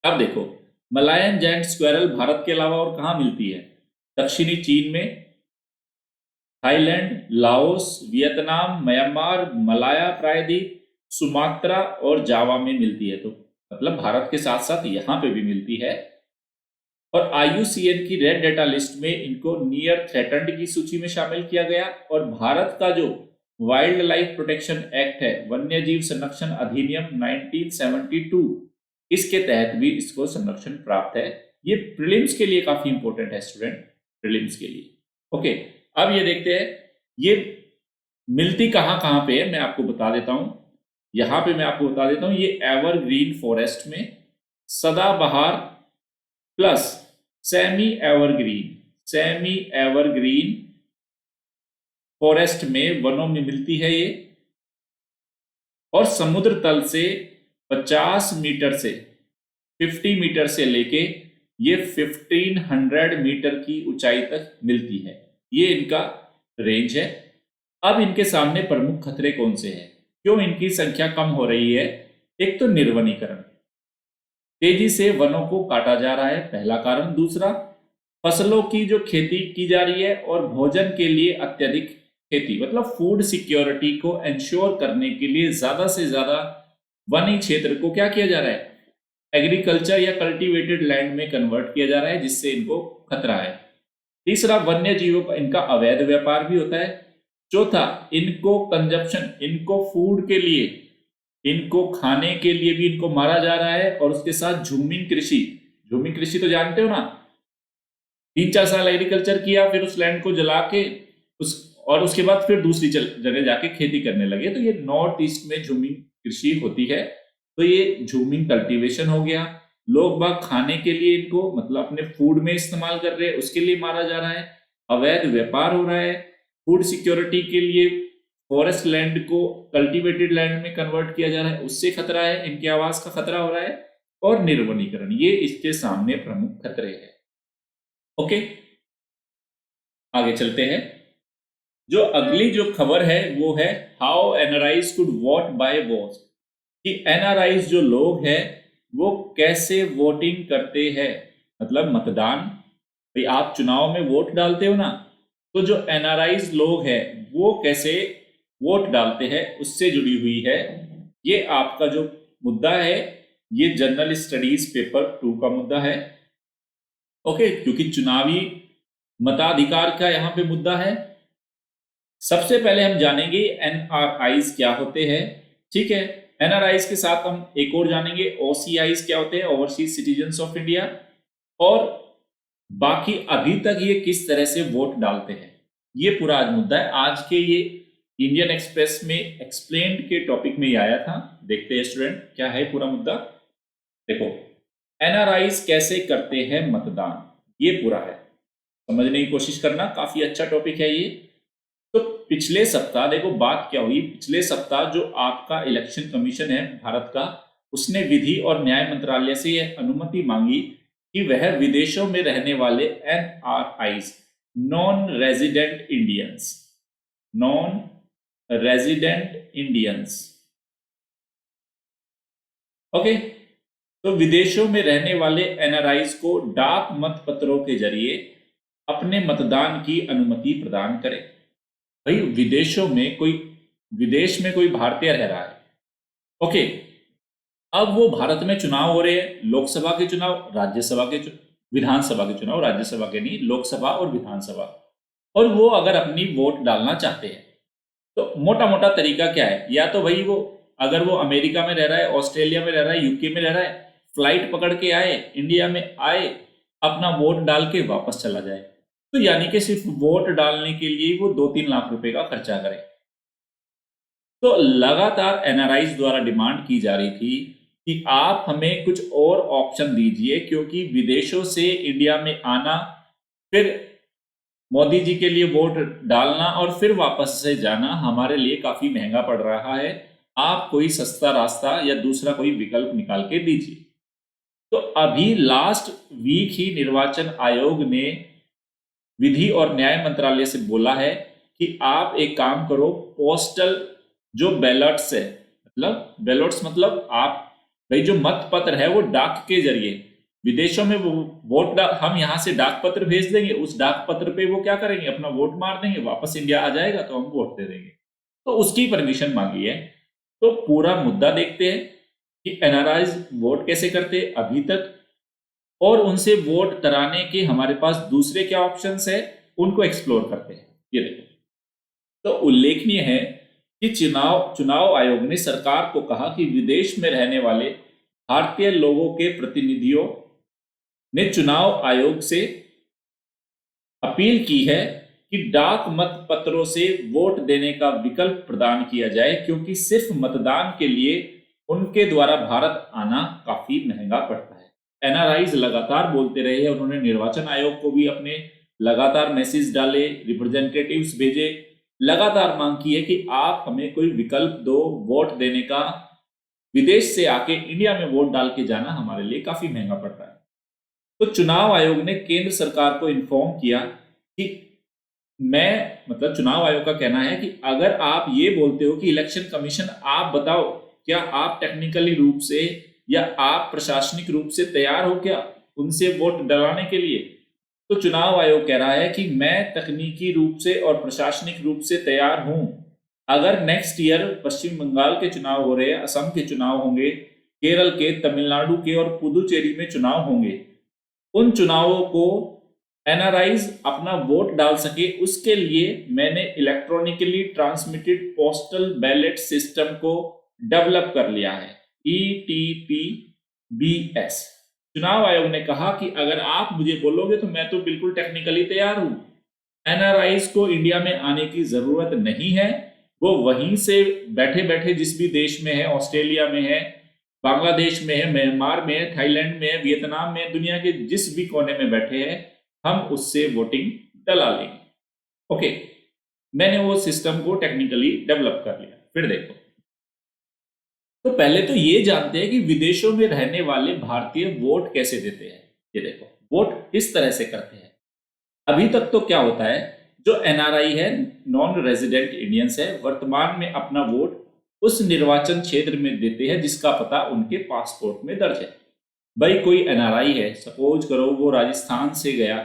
अब देखो, मलायन जायंट स्क्वेरल भारत के अलावा और कहां मिलती है, दक्षिणी चीन में, Thailand, Laos, Vietnam, Myanmar, Malaya प्रायद्वीप, सुमात्रा और जावा में मिलती है। तो मतलब भारत के साथ साथ यहां पे भी मिलती है। और IUCN की रेड डेटा लिस्ट में इनको नियर थ्रेटन्ड की सूची में शामिल किया गया। और भारत का जो वाइल्ड लाइफ प्रोटेक्शन एक्ट है, वन्य जीव संरक्षण अधिनियम 1972, इसके तहत भी इसको संरक्षण प्राप्त है। ये प्रीलिम्स के लिए काफी इंपॉर्टेंट है स्टूडेंट, प्रीलिम्स के लिए। ओके, अब ये देखते हैं ये मिलती कहां कहां पे है, मैं आपको बता देता हूं। यहां पे मैं आपको बता देता हूं, ये एवरग्रीन फॉरेस्ट में, सदाबहार प्लस सेमी एवरग्रीन फॉरेस्ट में, वनों में मिलती है ये। और समुद्र तल से 50 मीटर से 50 मीटर से लेके ये 1500 मीटर की ऊंचाई तक मिलती है। ये इनका रेंज है। अब इनके सामने प्रमुख खतरे कौन से हैं, क्यों इनकी संख्या कम हो रही है। एक तो निर्वनीकरण, तेजी से वनों को काटा जा रहा है, पहला कारण। दूसरा, फसलों की जो खेती की जा रही है और भोजन के लिए अत्यधिक खेती, मतलब फूड सिक्योरिटी को इंश्योर करने के लिए ज्यादा से ज्यादा वनी क्षेत्र को क्या किया जा रहा है, एग्रीकल्चर या कल्टीवेटेड लैंड में कन्वर्ट किया जा रहा है, जिससे इनको खतरा है। तीसरा, वन्य जीवों का इनका अवैध व्यापार भी होता है। चौथा, इनको कंजप्शन, इनको फूड के लिए, इनको खाने के लिए भी इनको मारा जा रहा है। और उसके साथ झूमिंग कृषि तो जानते हो ना, 3-4 साल एग्रीकल्चर किया, फिर उस लैंड को जला के उसके बाद फिर दूसरी जगह जाके खेती करने लगे। तो ये नॉर्थ ईस्ट में झूमिंग कृषि होती है। तो ये झूमिंग कल्टीवेशन हो गया। लोग बाग खाने के लिए इनको, मतलब अपने फूड में इस्तेमाल कर रहे हैं, उसके लिए मारा जा रहा है। अवैध व्यापार हो रहा है। फूड सिक्योरिटी के लिए फॉरेस्ट लैंड को कल्टीवेटेड लैंड में कन्वर्ट किया जा रहा है, उससे खतरा है, इनके आवास का खतरा हो रहा है। और निर्वनीकरण, ये इसके सामने प्रमुख खतरे हैं। ओके, आगे चलते हैं। जो अगली जो खबर है वो है how NRIs could vote by watch, कि एनआरआईज जो लोग हैं वो कैसे वोटिंग करते हैं, मतलब मतदान। भाई आप चुनाव में वोट डालते हो ना, तो जो एनआरआईज लोग हैं वो कैसे वोट डालते हैं, उससे जुड़ी हुई है ये आपका जो मुद्दा है। ये जनरल स्टडीज पेपर 2 का मुद्दा है। ओके, क्योंकि चुनावी मताधिकार का यहां पे मुद्दा है। सबसे पहले हम जानेंगे एनआरआईज क्या होते हैं। ठीक है, एनआरआईज के साथ हम एक और जानेंगे ओसीआईज क्या होते हैं, ओवरसीज सिटीजन्स ऑफ इंडिया। और बाकी अभी तक ये किस तरह से वोट डालते हैं, ये पूरा आज मुद्दा है। आज के ये इंडियन एक्सप्रेस में एक्सप्लेन्ड के टॉपिक में ही आया था। देखते हैं स्टूडेंट क्या है पूरा मुद्दा। देखो, एनआरआईज कैसे करते हैं मतदान, ये पूरा है, समझने की कोशिश करना। काफी अच्छा टॉपिक है ये। तो पिछले सप्ताह देखो बात क्या हुई। पिछले सप्ताह जो आपका इलेक्शन कमीशन है भारत का, उसने विधि और न्याय मंत्रालय से यह अनुमति मांगी कि वह विदेशों में रहने वाले NRIs, non resident Indians, non resident Indians. Okay, तो विदेशों में रहने वाले एनआरआईज को डाक मत पत्रों के जरिए अपने मतदान की अनुमति प्रदान करें। भाई विदेश में कोई भारतीय रह रहा है, ओके, अब वो भारत में चुनाव हो रहे हैं, लोकसभा के चुनाव, राज्यसभा के विधानसभा के चुनाव, राज्यसभा के नहीं, लोकसभा और विधानसभा, और वो अगर अपनी वोट डालना चाहते हैं तो मोटा मोटा तरीका क्या है, या तो भाई वो अगर वो अमेरिका में रह रहा है, ऑस्ट्रेलिया में रह रहा है, यूके में रह रहा है, फ्लाइट पकड़ के आए, इंडिया में आए, अपना वोट डाल के वापस चला जाए। तो यानी कि सिर्फ वोट डालने के लिए वो 2-3 लाख रुपए का खर्चा करे। तो लगातार एनआरआईज द्वारा डिमांड की जा रही थी कि आप हमें कुछ और ऑप्शन दीजिए, क्योंकि विदेशों से इंडिया में आना, फिर मोदी जी के लिए वोट डालना और फिर वापस से जाना हमारे लिए काफी महंगा पड़ रहा है। आप कोई सस्ता रास्ता या दूसरा कोई विकल्प निकाल के दीजिए। तो अभी लास्ट वीक ही निर्वाचन आयोग ने विधि और न्याय मंत्रालय से बोला है कि आप एक काम करो, पोस्टल जो बैलेट्स है, मतलब बैलेट्स मतलब आप भाई जो मत पत्र है वो डाक के जरिए विदेशों में वो वोट हम यहाँ से डाक पत्र भेज देंगे, उस डाक पत्र पे वो क्या करेंगे, अपना वोट मार देंगे, वापस इंडिया आ जाएगा तो हम वोट दे देंगे। तो उसकी परमिशन मांगी है। तो पूरा मुद्दा देखते हैं कि एनआरआईज वोट कैसे करते अभी तक, और उनसे वोट कराने के हमारे पास दूसरे क्या ऑप्शंस है उनको एक्सप्लोर करते हैं। ये देखो, तो उल्लेखनीय है कि चुनाव आयोग ने सरकार को कहा कि विदेश में रहने वाले भारतीय लोगों के प्रतिनिधियों ने चुनाव आयोग से अपील की है कि डाक मत पत्रों से वोट देने का विकल्प प्रदान किया जाए, क्योंकि सिर्फ मतदान के लिए उनके द्वारा भारत आना काफी महंगा पड़ता है। एनआरआईज लगातार बोलते रहे हैं, उन्होंने निर्वाचन आयोग को भी अपने लगातार मैसेज डाले, रिप्रेजेंटेटिव्स भेजे, लगातार मांग की है कि आप हमें कोई विकल्प दो वोट देने का। विदेश से आके इंडिया में वोट डाल के जाना हमारे लिए काफी महंगा पड़ता है। तो चुनाव आयोग ने केंद्र सरकार को इन्फॉर्म किया कि चुनाव आयोग का कहना है कि अगर आप ये बोलते हो कि इलेक्शन कमीशन, आप बताओ क्या आप टेक्निकली रूप से या आप प्रशासनिक रूप से तैयार हो क्या उनसे वोट डलाने के लिए। तो चुनाव आयोग कह रहा है कि मैं तकनीकी रूप से और प्रशासनिक रूप से तैयार हूं। अगर नेक्स्ट ईयर पश्चिम बंगाल के चुनाव हो रहे हैं, असम के चुनाव होंगे, केरल के, तमिलनाडु के और पुदुचेरी में चुनाव होंगे, उन चुनावों को एनआरआईज अपना वोट डाल सके, उसके लिए मैंने electronically transmitted postal ballot system को डेवलप कर लिया है, ETPBS। चुनाव आयोग ने कहा कि अगर आप मुझे बोलोगे तो मैं तो बिल्कुल टेक्निकली तैयार हूं। एनआरआईज को इंडिया में आने की जरूरत नहीं है, वो वहीं से बैठे बैठे जिस भी देश में है, ऑस्ट्रेलिया में है, बांग्लादेश में है, म्यांमार में है, थाईलैंड में है, वियतनाम में, दुनिया के जिस भी कोने में बैठे हैं, हम उससे वोटिंग डला लेंगे। ओके, मैंने वो सिस्टम को टेक्निकली डेवलप कर लिया। फिर देखो, तो पहले तो ये जानते हैं कि विदेशों में रहने वाले भारतीय वोट कैसे देते हैं। ये देखो, वोट इस तरह से करते हैं। अभी तक तो क्या होता है, जो एनआरआई है, नॉन रेजिडेंट इंडियंस है, वर्तमान में अपना वोट उस निर्वाचन क्षेत्र में देते हैं जिसका पता उनके पासपोर्ट में दर्ज है। भाई कोई एनआरआई है, सपोज करो वो राजस्थान से गया,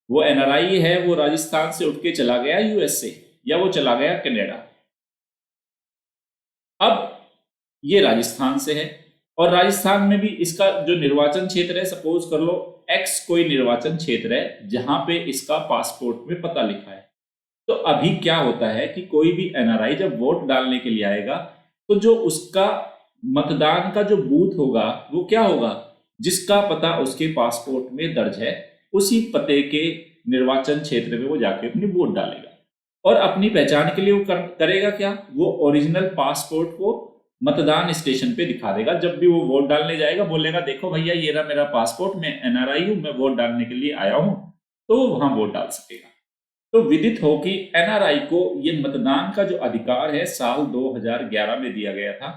वो एनआरआई है, वो राजस्थान से उठ के चला गया यूएसए, या वो चला गया कनाडा। अब ये राजस्थान से है और राजस्थान में भी इसका जो निर्वाचन क्षेत्र है, सपोज कर लो एक्स कोई निर्वाचन क्षेत्र है जहां पे इसका पासपोर्ट में पता लिखा है। तो अभी क्या होता है कि कोई भी एनआरआई जब वोट डालने के लिए आएगा तो जो उसका मतदान का जो बूथ होगा वो क्या होगा, जिसका पता उसके पासपोर्ट में दर्ज है, उसी पते के निर्वाचन क्षेत्र में वो जाके अपनी वोट डालेगा। और अपनी पहचान के लिए वो करेगा क्या, वो ओरिजिनल पासपोर्ट को मतदान स्टेशन पे दिखा देगा। जब भी वो वोट डालने जाएगा बोलेगा देखो भैया ये रहा मेरा पासपोर्ट, मैं एनआरआई हूं, मैं वोट डालने के लिए आया हूं, तो वहां वोट डाल सकेगा। तो विदित हो कि एनआरआई को ये मतदान का जो अधिकार है साल 2011 में दिया गया था,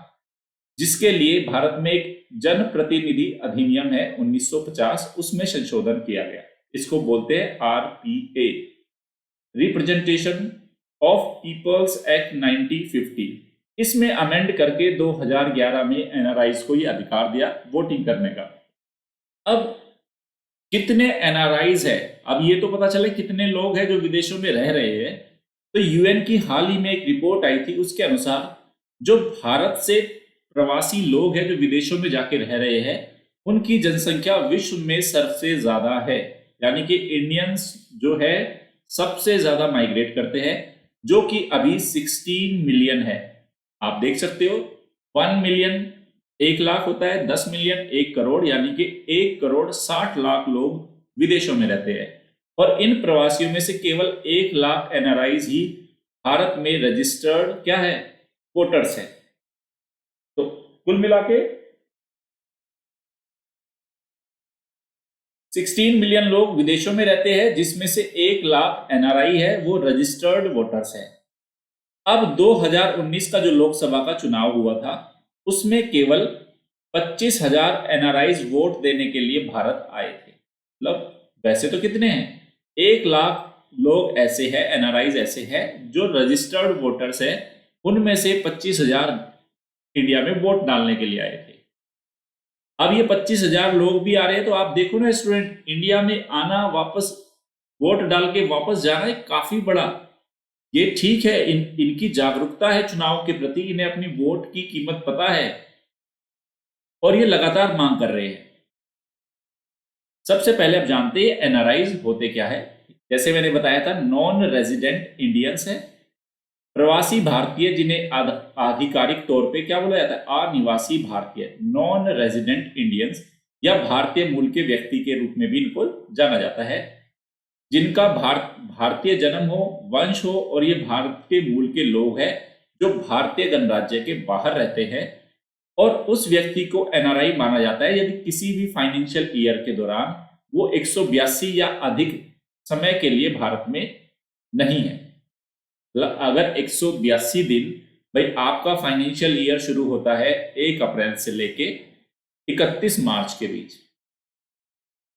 जिसके लिए भारत में एक जन प्रतिनिधि अधिनियम है 1950, उसमें संशोधन किया गया। इसको बोलते हैं RPA, representation of people's act 1950, इसमें अमेंड करके 2011 में एनआरआईज को ये अधिकार दिया वोटिंग करने का। अब कितने एनआरआईज है, अब ये तो पता चले कितने लोग हैं जो विदेशों में रह रहे हैं। तो यूएन की हाल ही में एक रिपोर्ट आई थी, उसके अनुसार जो भारत से प्रवासी लोग हैं जो विदेशों में जाके रह रहे हैं, उनकी जनसंख्या विश्व में सबसे ज्यादा है। यानी कि इंडियंस जो है सबसे ज्यादा माइग्रेट करते हैं, जो कि अभी 16 मिलियन है। आप देख सकते हो 1 मिलियन 1 लाख होता है, 10 मिलियन 1 करोड़, यानी कि 1 करोड़ 60 लाख लोग विदेशों में रहते हैं। और इन प्रवासियों में से केवल 1 लाख एनआरआईज ही भारत में रजिस्टर्ड क्या है, वोटर्स है। तो कुल मिला के 16 मिलियन लोग विदेशों में रहते हैं, जिसमें से 1 लाख एनआरआई है, वो रजिस्टर्ड वोटर्स है। अब 2019 का जो लोकसभा का चुनाव हुआ था, उसमें केवल 25,000 एनआरआईज वोट देने के लिए भारत आए थे। मतलब वैसे तो कितने हैं, 1 लाख लोग ऐसे हैं, एनआरआईज ऐसे हैं जो रजिस्टर्ड वोटर्स हैं, उनमें से 25,000 इंडिया में वोट डालने के लिए आए थे। अब ये 25,000 लोग भी आ रहे हैं, तो आप देखो ना स्टूडेंट, इंडिया में आना, वापस वोट डाल के वापस जाना एक काफी बड़ा, ये ठीक है, इनकी जागरूकता है चुनाव के प्रति, इन्हें अपनी वोट की कीमत पता है और ये लगातार मांग कर रहे हैं। सबसे पहले आप जानते हैं एनआरआईज होते क्या है। जैसे मैंने बताया था, नॉन रेजिडेंट इंडियंस है, प्रवासी भारतीय, जिन्हें आधिकारिक तौर पे क्या बोला जाता है, अनिवासी भारतीय, नॉन रेजिडेंट इंडियंस, या भारतीय मूल के व्यक्ति के रूप में भी इनको जाना जाता है, जिनका भारतीय जन्म हो, वंश हो, और ये भारत के मूल के लोग हैं जो भारतीय गणराज्य के बाहर रहते हैं। और उस व्यक्ति को एनआरआई माना जाता है यदि किसी भी फाइनेंशियल ईयर के दौरान वो 182 या अधिक समय के लिए भारत में नहीं है। अगर 182 दिन, भाई आपका फाइनेंशियल ईयर शुरू होता है 1 अप्रैल से लेके 31 मार्च के बीच,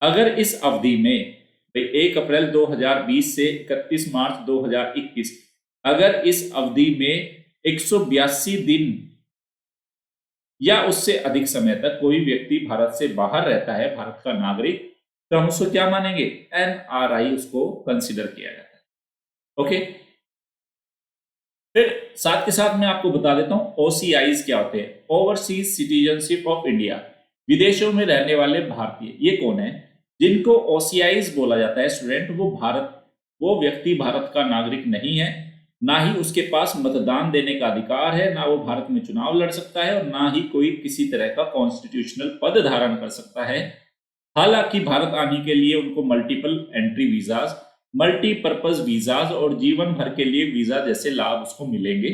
अगर इस अवधि में 1 अप्रैल 2020 से 31 मार्च 2021, अगर इस अवधि में 182 दिन या उससे अधिक समय तक कोई व्यक्ति भारत से बाहर रहता है, भारत का नागरिक, तो हम उसको क्या मानेंगे, एनआरआई उसको कंसीडर किया जाता है। ओके, फिर साथ के साथ मैं आपको बता देता हूं ओसीआईज क्या होते हैं, ओवरसीज सिटीजनशिप ऑफ इंडिया, विदेशों में रहने वाले भारतीय। ये कौन है जिनको ओसीआईज बोला जाता है स्टूडेंट, वो व्यक्ति भारत का नागरिक नहीं है, ना ही उसके पास मतदान देने का अधिकार है, ना वो भारत में चुनाव लड़ सकता है, और ना ही कोई किसी तरह का कॉन्स्टिट्यूशनल पद धारण कर सकता है। हालांकि भारत आने के लिए उनको multiple entry visas, multipurpose visas और जीवन भर के लिए वीजा जैसे लाभ उसको मिलेंगे।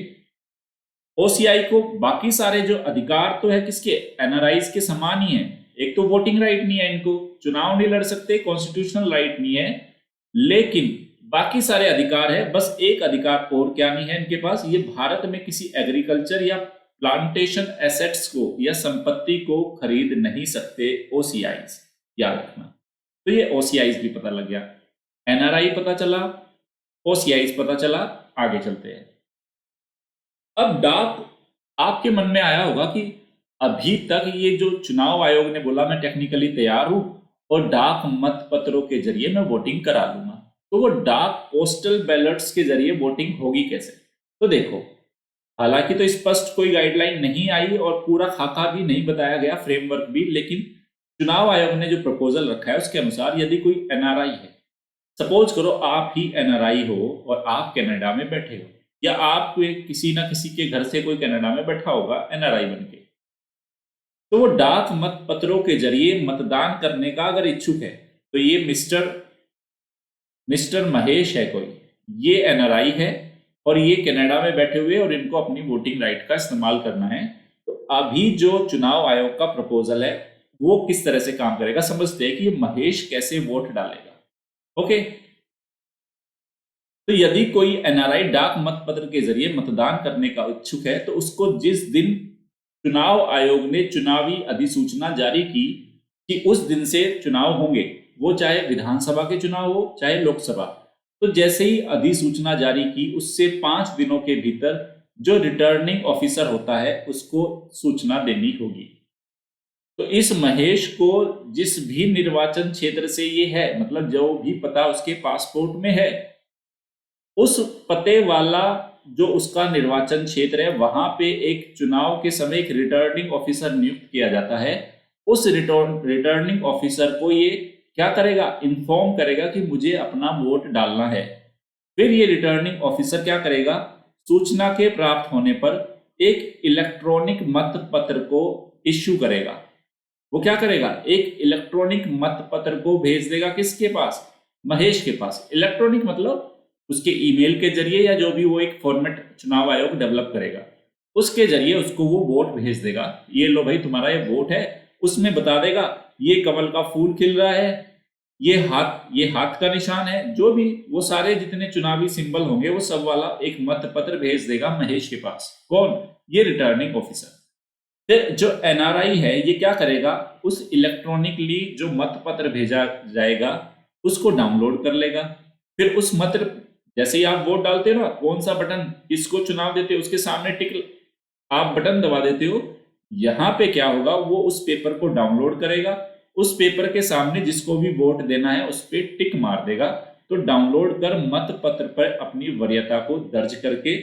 ओसीआई को बाकी सारे जो अधिकार तो है किसके, एनआरआईज के समान ही है। एक तो वोटिंग राइट नहीं है, इनको चुनाव नहीं लड़ सकते, कॉन्स्टिट्यूशनल राइट नहीं है, लेकिन बाकी सारे अधिकार है। बस एक अधिकार और क्या नहीं है इनके पास, ये भारत में किसी एग्रीकल्चर या प्लांटेशन एसेट्स को या संपत्ति को खरीद नहीं सकते ओसीआईज, याद रखना। तो ये ओसीआईज भी पता लग गया, एनआरआई पता चला, ओसीआईज पता चला। आगे चलते हैं। अब डाक, आपके मन में आया होगा कि अभी तक ये जो चुनाव आयोग ने बोला मैं टेक्निकली तैयार हूं और डाक मत पत्रों के जरिए मैं वोटिंग करा लूंगा, तो वो डाक पोस्टल बैलेट्स के जरिए वोटिंग होगी कैसे। तो देखो, हालांकि तो स्पष्ट कोई गाइडलाइन नहीं आई और पूरा खाका भी नहीं बताया गया, फ्रेमवर्क भी, लेकिन चुनाव आयोग ने जो प्रपोजल रखा है उसके अनुसार यदि कोई एनआरआई है, सपोज करो आप ही एनआरआई हो और आप कनाडा में बैठे हो, या आप किसी ना किसी के घर से कोई कनाडा में बैठा होगा एनआरआई बनके, तो वो डाक मत पत्रों के जरिए मतदान करने का अगर इच्छुक है, तो ये मिस्टर महेश है कोई, ये एनआरआई है और ये कनाडा में बैठे हुए और इनको अपनी वोटिंग राइट का इस्तेमाल करना है। तो अभी जो चुनाव आयोग का प्रपोजल है वो किस तरह से काम करेगा, समझते हैं कि ये महेश कैसे वोट डालेगा। ओके, तो यदि कोई एनआरआई डाक मत पत्र के जरिए मतदान करने का इच्छुक है, तो उसको जिस दिन चुनाव आयोग ने चुनावी अधिसूचना जारी की कि उस दिन से चुनाव होंगे, वो चाहे विधानसभा के चुनाव हो चाहे लोकसभा, तो जैसे ही अधिसूचना जारी की उससे 5 दिनों के भीतर जो रिटर्निंग ऑफिसर होता है उसको सूचना देनी होगी। तो इस महेश को जिस भी निर्वाचन क्षेत्र से ये है, मतलब जो भी पता उसके पासपोर्ट में है, उस पते वाला जो उसका निर्वाचन क्षेत्र है वहां पे एक चुनाव के समय एक रिटर्निंग ऑफिसर नियुक्त किया जाता है। उस रिटर्निंग ऑफिसर को ये क्या करेगा, इन्फॉर्म करेगा कि मुझे अपना वोट डालना है। फिर ये रिटर्निंग ऑफिसर क्या करेगा, सूचना के प्राप्त होने पर एक इलेक्ट्रॉनिक मत पत्र को इश्यू करेगा। वो क्या करेगा, एक इलेक्ट्रॉनिक मत पत्र को भेज देगा किसके पास, महेश के पास। इलेक्ट्रॉनिक मतलब उसके ईमेल के जरिए या जो भी वो एक फॉर्मेट चुनाव आयोग डेवलप करेगा उसके जरिए उसको वो वोट भेज देगा। ये लो भाई तुम्हारा ये वोट है, उसमें बता देगा ये कमल का फूल खिल रहा है, ये हाथ का निशान है, जो भी वो सारे जितने चुनावी सिंबल होंगे वो सब वाला एक मत पत्र भेज देगा महेश के पास। कौन, ये रिटर्निंग ऑफिसर। फिर जो एनआरआई है ये क्या करेगा, उस इलेक्ट्रॉनिकली जो मत पत्र भेजा जाएगा उसको डाउनलोड कर लेगा। फिर उस मत, जैसे ही आप वोट डालते हो ना, कौन सा बटन किसको चुनाव देते हो उसके सामने टिक आप बटन दबा देते हो, यहां पे क्या होगा, वो उस पेपर को डाउनलोड करेगा, उस पेपर के सामने जिसको भी वोट देना है उस पर टिक मार देगा। तो डाउनलोड कर मत पत्र पर अपनी वरीयता को दर्ज करके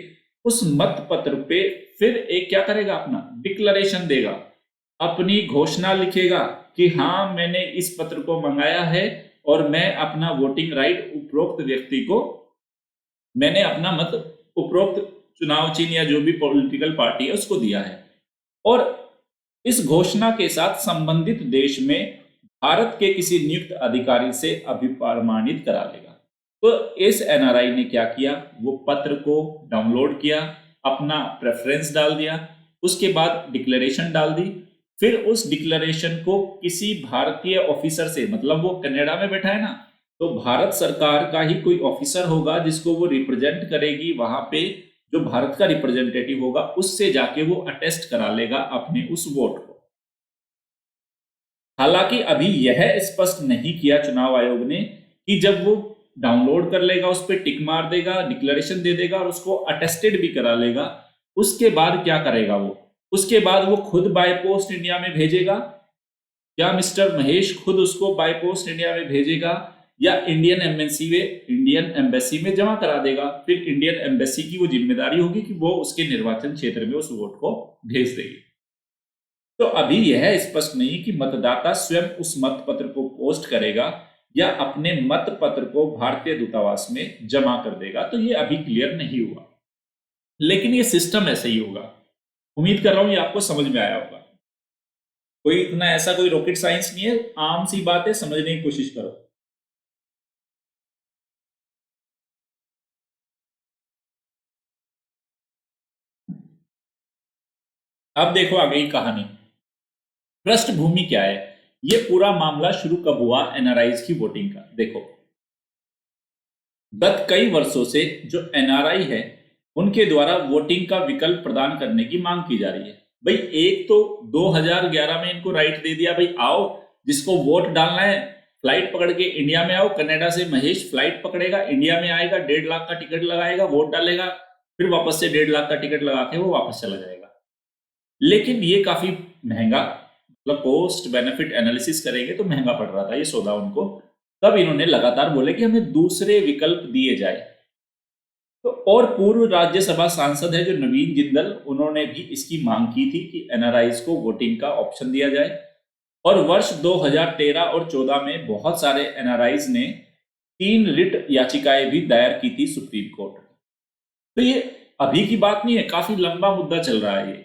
उस मत पत्र पे फिर एक क्या करेगा, अपना डिक्लेरेशन देगा, अपनी घोषणा लिखेगा कि हाँ मैंने इस पत्र को मंगाया है और मैं अपना वोटिंग राइट उपरोक्त व्यक्ति को, मैंने अपना मत उपरोक्त चुनाव चिन्ह या जो भी पॉलिटिकल पार्टी है उसको दिया है। और इस घोषणा के साथ संबंधित देश में भारत के किसी नियुक्त अधिकारी से अभिप्रमाणित करा लेगा। तो इस एनआरआई ने क्या किया, वो पत्र को डाउनलोड किया, अपना प्रेफरेंस डाल दिया, उसके बाद डिक्लेरेशन डाल दी। फिर उस डिक्लेरेशन को किसी भारतीय ऑफिसर से, मतलब वो कनाडा में बैठा है ना, तो भारत सरकार का ही कोई ऑफिसर होगा जिसको वो रिप्रेजेंट करेगी वहां पे, जो भारत का रिप्रेजेंटेटिव होगा उससे जाके वो अटेस्ट करा लेगा अपने उस वोट को। हालांकि अभी यह स्पष्ट नहीं किया चुनाव आयोग ने कि जब वो डाउनलोड कर लेगा, उस पर टिक मार देगा, डिक्लेरेशन दे देगा और उसको अटेस्टेड भी करा लेगा, उसके बाद क्या करेगा वो, उसके बाद वो खुद बाय पोस्ट इंडिया में भेजेगा, क्या मिस्टर महेश खुद उसको बाय पोस्ट इंडिया में भेजेगा या इंडियन एम्बेसी में जमा करा देगा। फिर इंडियन एम्बेसी की वो जिम्मेदारी होगी कि वो उसके निर्वाचन क्षेत्र में उस वोट को भेज देगी। तो अभी यह स्पष्ट नहीं कि मतदाता स्वयं उस मत पत्र को पोस्ट करेगा या अपने मत पत्र को भारतीय दूतावास में जमा कर देगा, तो ये अभी क्लियर नहीं हुआ, लेकिन ये सिस्टम ऐसे ही होगा। उम्मीद कर रहा हूं ये आपको समझ में आया होगा। कोई इतना ऐसा कोई रॉकेट साइंस नहीं है, आम सी बात है, समझने की कोशिश करो। अब देखो आगे की कहानी, पृष्ठभूमि क्या है, ये पूरा मामला शुरू कब हुआ एनआरआईज की वोटिंग का। देखो गत कई वर्षों से जो एनआरआई है उनके द्वारा वोटिंग का विकल्प प्रदान करने की मांग की जा रही है। भाई एक तो 2011 में इनको राइट दे दिया, भाई आओ जिसको वोट डालना है फ्लाइट पकड़ के इंडिया में आओ। कनाडा से महेश फ्लाइट पकड़ेगा, इंडिया में आएगा, 1.5 लाख का टिकट लगाएगा, वोट डालेगा, फिर वापस से 1.5 लाख का टिकट लगा के वो वापस चला जाएगा। लेकिन ये काफी महंगा, मतलब कॉस्ट बेनिफिट एनालिसिस करेंगे तो महंगा पड़ रहा था ये सौदा उनको। तब इन्होंने लगातार बोले कि हमें दूसरे विकल्प दिए जाए। तो और पूर्व राज्यसभा सांसद है जो नवीन जिंदल, उन्होंने भी इसकी मांग की थी कि एनआरआईज को वोटिंग का ऑप्शन दिया जाए। और वर्ष 2013 और 14 में बहुत सारे एनआरआईज ने 3 रिट याचिकाएं भी दायर की थी सुप्रीम कोर्ट। तो ये अभी की बात नहीं है, काफी लंबा मुद्दा चल रहा है ये।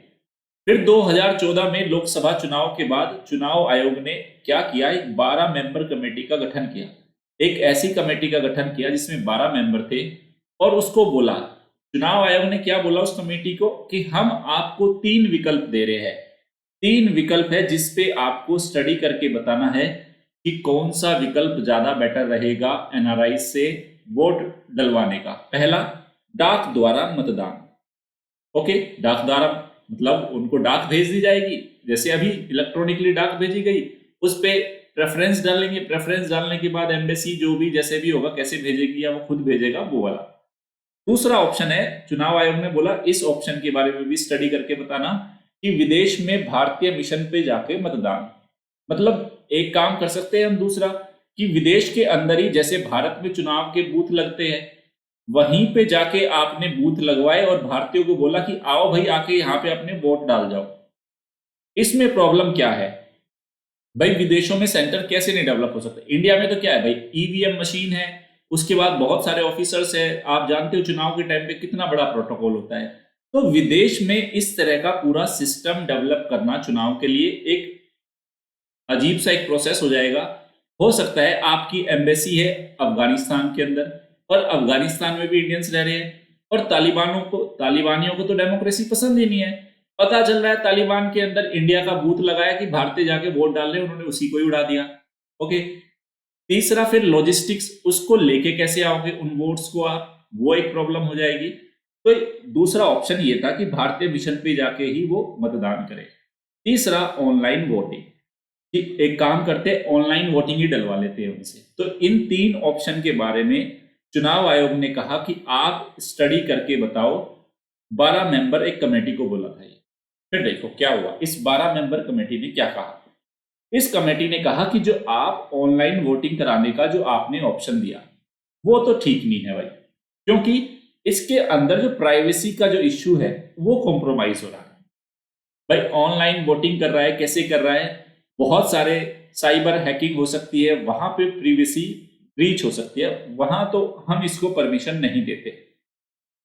फिर 2014 में लोकसभा चुनाव के बाद चुनाव आयोग ने क्या किया, एक 12 मेंबर कमेटी का गठन किया। एक ऐसी कमेटी का गठन किया जिसमें 12 मेंबर थे और उसको बोला, चुनाव आयोग ने क्या बोला उस कमेटी को कि हम आपको 3 विकल्प दे रहे हैं। 3 विकल्प है जिसपे आपको स्टडी करके बताना है कि कौन सा विकल्प ज्यादा बेटर रहेगा एनआरआई से वोट डलवाने का। पहला, डाक द्वारा मतदान। ओके, डाक द्वारा मतलब उनको डाक भेज दी जाएगी, जैसे अभी इलेक्ट्रॉनिकली डाक भेजी गई, उस पे प्रेफरेंस डालेंगे, प्रेफरेंस डालने के बाद एम्बेसी जो भी जैसे भी होगा कैसे भेजेगी या वो खुद भेजेगा वो वाला। दूसरा ऑप्शन है, चुनाव आयोग ने बोला इस ऑप्शन के बारे में भी स्टडी करके बताना कि विदेश में भारतीय मिशन पे जाके मतदान, मतलब एक काम कर सकते हैं हम दूसरा कि विदेश के अंदर ही जैसे भारत में चुनाव के बूथ लगते हैं वहीं पे जाके आपने बूथ लगवाए और भारतीयों को बोला कि आओ भाई आके यहाँ पे अपने वोट डाल जाओ। इसमें प्रॉब्लम क्या है भाई, विदेशों में सेंटर कैसे नहीं डेवलप हो सकते, इंडिया में तो क्या है भाई, ईवीएम मशीन है, उसके बाद बहुत सारे ऑफिसर्स है, आप जानते हो चुनाव के टाइम पे कितना बड़ा प्रोटोकॉल होता है। तो विदेश में इस तरह का पूरा सिस्टम डेवलप करना चुनाव के लिए एक अजीब सा एक प्रोसेस हो जाएगा। हो सकता है आपकी एम्बेसी है अफगानिस्तान के अंदर और अफगानिस्तान में भी इंडियंस रह रहे हैं और तालिबानियों को तो डेमोक्रेसी पसंद ही नहीं है। पता चल रहा है तालिबान के अंदर इंडिया का बूथ लगाया कि भारतीय जाके वोट डाल रहे, उन्होंने उसी को ही उड़ा दिया। ओके, तीसरा फिर लॉजिस्टिक्स, उसको लेके कैसे आओगे उन वोट्स को आप, वो एक प्रॉब्लम हो जाएगी। तो दूसरा ऑप्शन ये था कि भारतीय मिशन पे जाके ही वो मतदान करे। तीसरा ऑनलाइन वोटिंग, कि एक काम करते हैं ऑनलाइन वोटिंग ही डलवा लेते हैं उनसे। तो इन तीन ऑप्शन के बारे में चुनाव आयोग ने कहा कि आप स्टडी करके बताओ। 12 मेंबर एक कमेटी को बोला था। फिर देखो क्या हुआ, इस 12 मेंबर कमेटी ने क्या कहा। इस कमेटी ने कहा कि जो आप ऑनलाइन वोटिंग कराने का जो आपने ऑप्शन दिया वो तो ठीक नहीं है भाई, क्योंकि इसके अंदर जो प्राइवेसी का जो इश्यू है वो कॉम्प्रोमाइज हो रहा है। भाई ऑनलाइन वोटिंग कर रहा है, कैसे कर रहा है, बहुत सारे साइबर हैकिंग हो सकती है, वहां पे प्राइवेसी ब्रीच हो सकती है, वहां तो हम इसको परमिशन नहीं देते।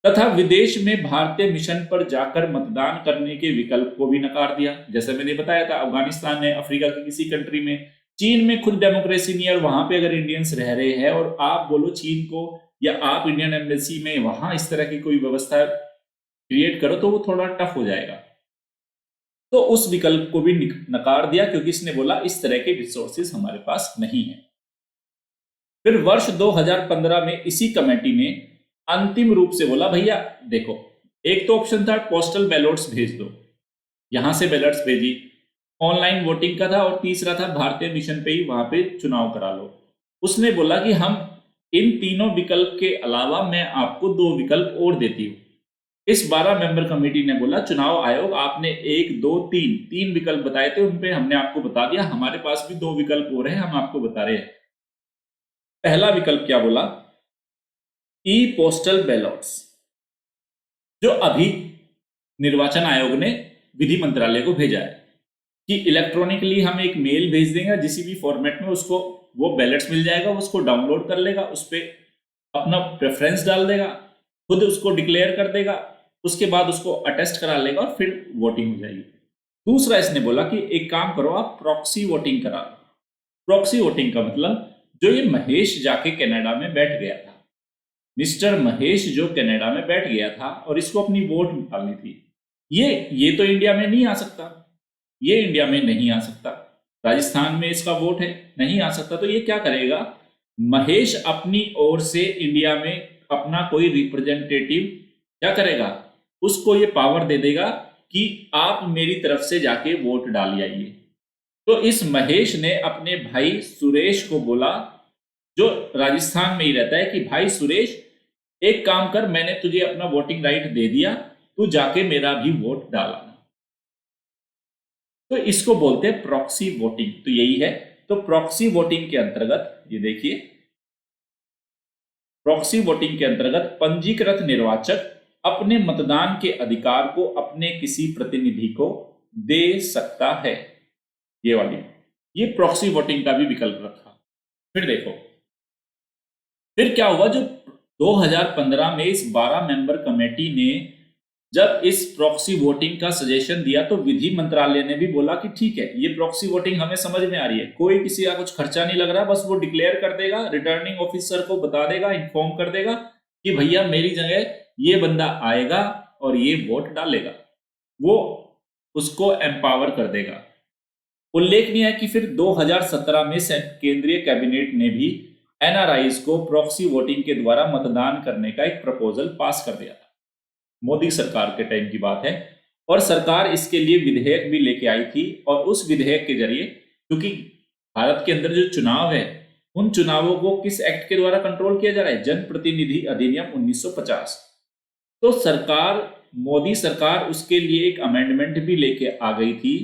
तथा विदेश में भारतीय मिशन पर जाकर मतदान करने के विकल्प को भी नकार दिया। जैसे मैंने बताया था अफगानिस्तान में, अफ्रीका की किसी कंट्री में, चीन में खुद डेमोक्रेसी नहीं है और वहां पे अगर इंडियंस रह रहे हैं और आप बोलो चीन को या आप इंडियन एम्बेसी में वहां इस तरह की कोई व्यवस्था क्रिएट करो तो वो थोड़ा टफ हो जाएगा। तो उस विकल्प को भी नकार दिया क्योंकि इसने बोला इस तरह के रिसोर्सेज हमारे पास नहीं है। फिर वर्ष 2015 में इसी कमेटी ने अंतिम रूप से बोला भैया देखो, एक तो ऑप्शन था पोस्टल बैलेट्स भेज दो, यहां से बैलेट्स भेजी, ऑनलाइन वोटिंग का था, और तीसरा था भारतीय मिशन पे ही वहां पे चुनाव करा लो। उसने बोला कि हम इन तीनों विकल्प के अलावा मैं आपको 2 विकल्प और देती हूँ। इस 12 मेंबर कमेटी ने बोला चुनाव आयोग आपने 1 2 3 विकल्प बताए थे, उन पे हमने आपको बता दिया, हमारे पास भी 2 विकल्प और हैं, हम आपको बता रहे हैं। पहला विकल्प क्या बोला, ई पोस्टल बैलेट्स, जो अभी निर्वाचन आयोग ने विधि मंत्रालय को भेजा है कि इलेक्ट्रॉनिकली हम एक मेल भेज देंगे जिसी भी फॉर्मेट में, उसको वो बैलेट्स मिल जाएगा, उसको डाउनलोड कर लेगा, उस पर अपना प्रेफरेंस डाल देगा, खुद उसको डिक्लेयर कर देगा, उसके बाद उसको अटेस्ट करा लेगा और फिर वोटिंग हो जाएगी। दूसरा इसने बोला कि एक काम करो आप प्रॉक्सी वोटिंग करा लो। प्रॉक्सी वोटिंग का मतलब जो ये महेश जाके कनाडा में बैठ गया था, मिस्टर महेश जो कनाडा में बैठ गया था और इसको अपनी वोट निकालनी थी, ये तो इंडिया में नहीं आ सकता, ये इंडिया में नहीं आ सकता, राजस्थान में इसका वोट है, नहीं आ सकता। तो ये क्या करेगा, महेश अपनी ओर से इंडिया में अपना कोई रिप्रेजेंटेटिव क्या करेगा, उसको ये पावर दे देगा कि आप मेरी तरफ से जाके वोट डाल आइए। तो इस महेश ने अपने भाई सुरेश को बोला, जो राजस्थान में ही रहता है, कि भाई सुरेश एक काम कर, मैंने तुझे अपना वोटिंग राइट दे दिया, तू जाके मेरा भी वोट डालना। तो इसको बोलते हैं प्रॉक्सी वोटिंग। तो यही है, तो प्रॉक्सी वोटिंग के अंतर्गत ये देखिए, प्रॉक्सी वोटिंग के अंतर्गत पंजीकृत निर्वाचक अपने मतदान के अधिकार को अपने किसी प्रतिनिधि को दे सकता है। ये वाली, ये प्रॉक्सी वोटिंग का भी विकल्प रखा। फिर देखो फिर क्या हुआ, जो 2015 में इस 12 मेंबर कमेटी ने जब इस प्रॉक्सी वोटिंग का सजेशन दिया तो विधि मंत्रालय ने भी बोला कि ठीक है, ये प्रॉक्सी वोटिंग हमें समझ में आ रही है, कोई किसी का कुछ खर्चा नहीं लग रहा, बस वो डिक्लेयर कर देगा, रिटर्निंग ऑफिसर को बता देगा, इन्फॉर्म कर देगा कि भैया मेरी जगह ये बंदा आएगा और ये वोट डालेगा, वो उसको एम्पावर कर देगा। उल्लेखनीय है कि फिर 2017 में केंद्रीय कैबिनेट ने भी एनआरआईज को प्रॉक्सी वोटिंग के द्वारा मतदान करने का एक प्रपोजल पास कर दिया था। मोदी सरकार के टाइम की बात है, और सरकार इसके लिए विधेयक भी लेके आई थी, और उस विधेयक के जरिए, क्योंकि भारत के अंदर जो चुनाव है उन चुनावों को किस एक्ट के द्वारा कंट्रोल किया जा रहा है? जनप्रतिनिधि अधिनियम 1950। तो सरकार, मोदी सरकार उसके लिए एक अमेंडमेंट भी लेके आ गई थी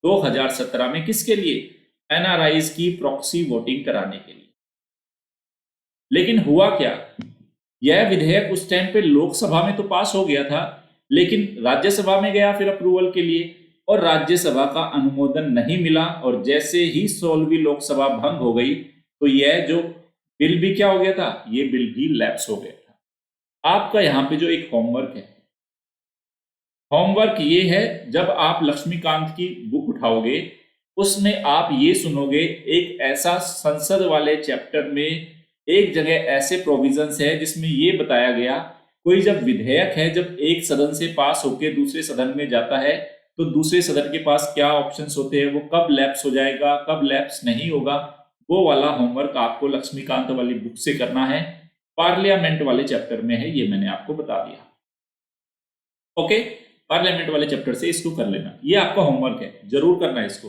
2017 में। किसके लिए? एनआरआईज की प्रॉक्सी वोटिंग कराने के लिए। लेकिन हुआ क्या, यह विधेयक उस टाइम पे लोकसभा में तो पास हो गया था, लेकिन राज्यसभा में गया फिर अप्रूवल के लिए, और राज्यसभा का अनुमोदन नहीं मिला। और जैसे ही 16वीं लोकसभा भंग हो गई तो यह जो बिल भी क्या हो गया था, ये बिल भी लैप्स हो गया था। आपका यहाँ पे जो एक होमवर्क है, होमवर्क ये है, जब आप लक्ष्मीकांत की बुक उठाओगे उसमें आप ये सुनोगे, एक ऐसा संसद वाले चैप्टर में एक जगह ऐसे प्रोविजंस है जिसमें ये बताया गया, कोई जब विधेयक है जब एक सदन से पास होकर दूसरे सदन में जाता है तो दूसरे सदन के पास क्या ऑप्शंस होते हैं, वो कब लैप्स हो जाएगा, कब लैप्स नहीं होगा, वो वाला होमवर्क आपको लक्ष्मीकांत वाली बुक से करना है। पार्लियामेंट वाले चैप्टर में है, ये मैंने आपको बता दिया। ओके, पार्लियामेंट वाले चैप्टर से इसको कर लेना, ये आपका होमवर्क है, जरूर करना इसको।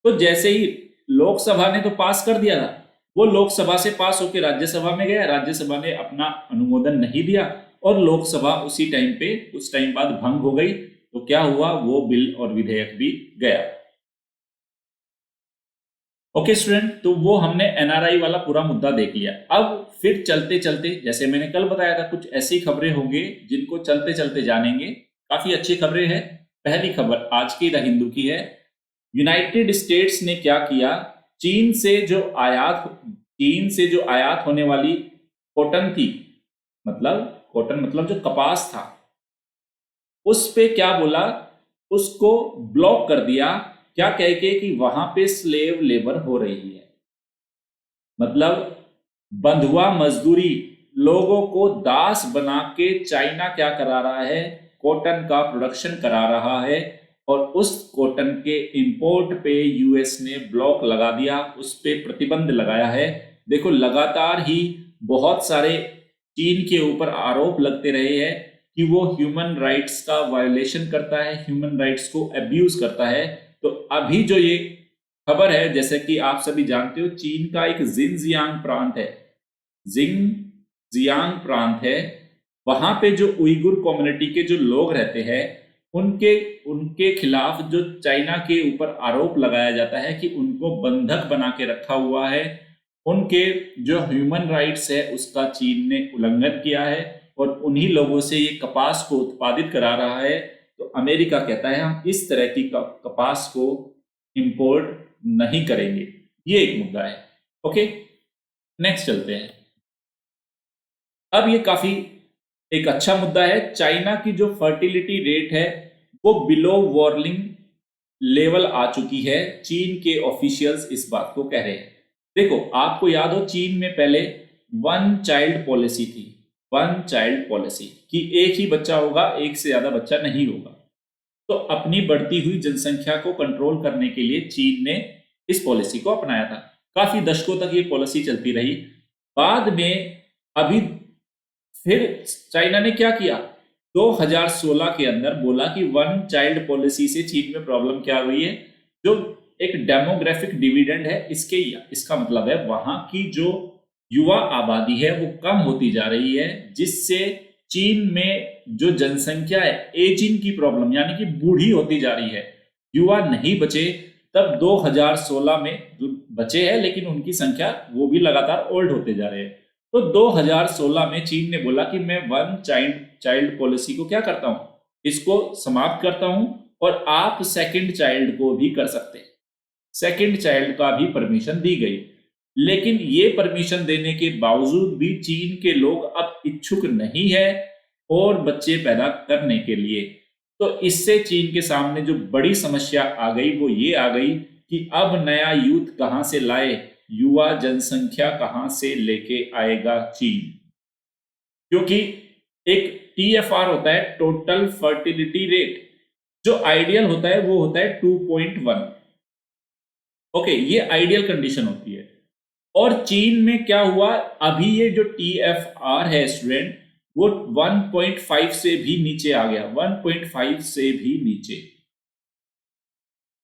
तो जैसे ही लोकसभा ने तो पास कर दिया था, वो लोकसभा से पास होकर राज्यसभा में गया, राज्यसभा ने अपना अनुमोदन नहीं दिया और लोकसभा उसी टाइम पे कुछ टाइम बाद भंग हो गई। तो क्या हुआ, वो बिल और विधेयक भी गया। ओके स्टूडेंट, तो वो हमने एनआरआई वाला पूरा मुद्दा देख लिया। अब फिर चलते चलते, जैसे मैंने कल बताया था, कुछ ऐसी खबरें होंगी जिनको चलते चलते जानेंगे। काफी अच्छी खबरें हैं। पहली खबर आज की द हिंदू की है। यूनाइटेड स्टेट्स ने क्या किया, चीन से जो आयात होने वाली कॉटन थी, मतलब जो कपास था, उस पे क्या बोला, उसको ब्लॉक कर दिया। क्या कह के कि वहां पे स्लेव लेबर हो रही है, मतलब बंधुआ मजदूरी, लोगों को दास बना के चाइना क्या करा रहा है, कॉटन का प्रोडक्शन करा रहा है। और उस कॉटन के इंपोर्ट पे यूएस ने ब्लॉक लगा दिया, उस पे प्रतिबंध लगाया है। देखो, लगातार ही बहुत सारे चीन के ऊपर आरोप लगते रहे हैं कि वो ह्यूमन राइट्स का वायलेशन करता है, ह्यूमन राइट्स को अब्यूज करता है। तो अभी जो ये खबर है, जैसे कि आप सभी जानते हो, चीन का एक जिनजियांग प्रांत है, जिंगजियांग प्रांत है, वहां पे जो उइगुर कम्युनिटी के जो लोग रहते हैं, उनके खिलाफ जो चाइना के ऊपर आरोप लगाया जाता है कि उनको बंधक बना के रखा हुआ है, उनके जो ह्यूमन राइट्स है उसका चीन ने उल्लंघन किया है और उन्हीं लोगों से ये कपास को उत्पादित करा रहा है। तो अमेरिका कहता है हम इस तरह की कपास को इंपोर्ट नहीं करेंगे। ये एक मुद्दा है। ओके, नेक्स्ट चलते हैं। अब ये काफी एक अच्छा मुद्दा है। चाइना की जो फर्टिलिटी रेट है वो बिलो वार्निंग लेवल आ चुकी है, चीन के ऑफिशियल्स इस बात को कह रहे हैं। देखो, आपको याद हो, चीन में पहले वन चाइल्ड पॉलिसी थी, वन चाइल्ड पॉलिसी कि एक ही बच्चा होगा, एक से ज्यादा बच्चा नहीं होगा। तो अपनी बढ़ती हुई जनसंख्या को कंट्रोल करने के लिए चीन ने इस पॉलिसी को अपनाया था। काफी दशकों तक ये पॉलिसी चलती रही। बाद में अभी फिर चाइना ने क्या किया, 2016 के अंदर बोला कि वन चाइल्ड पॉलिसी से चीन में प्रॉब्लम क्या हुई है, जो एक डेमोग्राफिक डिविडेंड है, इसका मतलब है वहां की जो युवा आबादी है वो कम होती जा रही है, जिससे चीन में जो जनसंख्या है, एजिंग की प्रॉब्लम, यानी कि बूढ़ी होती जा रही है, युवा नहीं बचे। तब 2016 में बचे हैं लेकिन उनकी संख्या वो भी लगातार ओल्ड होते जा रहे हैं। तो 2016 में चीन ने बोला कि मैं वन चाइल्ड पॉलिसी को क्या करता हूं, इसको समाप्त करता हूं और आप सेकंड चाइल्ड को भी कर सकते हैं। सेकंड चाइल्ड का भी परमिशन दी गई, लेकिन ये परमिशन देने के बावजूद भी चीन के लोग अब इच्छुक नहीं है और बच्चे पैदा करने के लिए। तो इससे चीन के सामने जो बड़ी समस्या आ गई वो ये आ गई कि अब नया यूथ कहां से लाए, युवा जनसंख्या कहां से लेके आएगा चीन, क्योंकि एक TFR होता है, टोटल फर्टिलिटी रेट, जो आइडियल होता है वो होता है 2.1। ओके, ये आइडियल कंडीशन होती है। और चीन में क्या हुआ, अभी ये जो TFR है स्टूडेंट, वो 1.5 से भी नीचे आ गया, 1.5 से भी नीचे।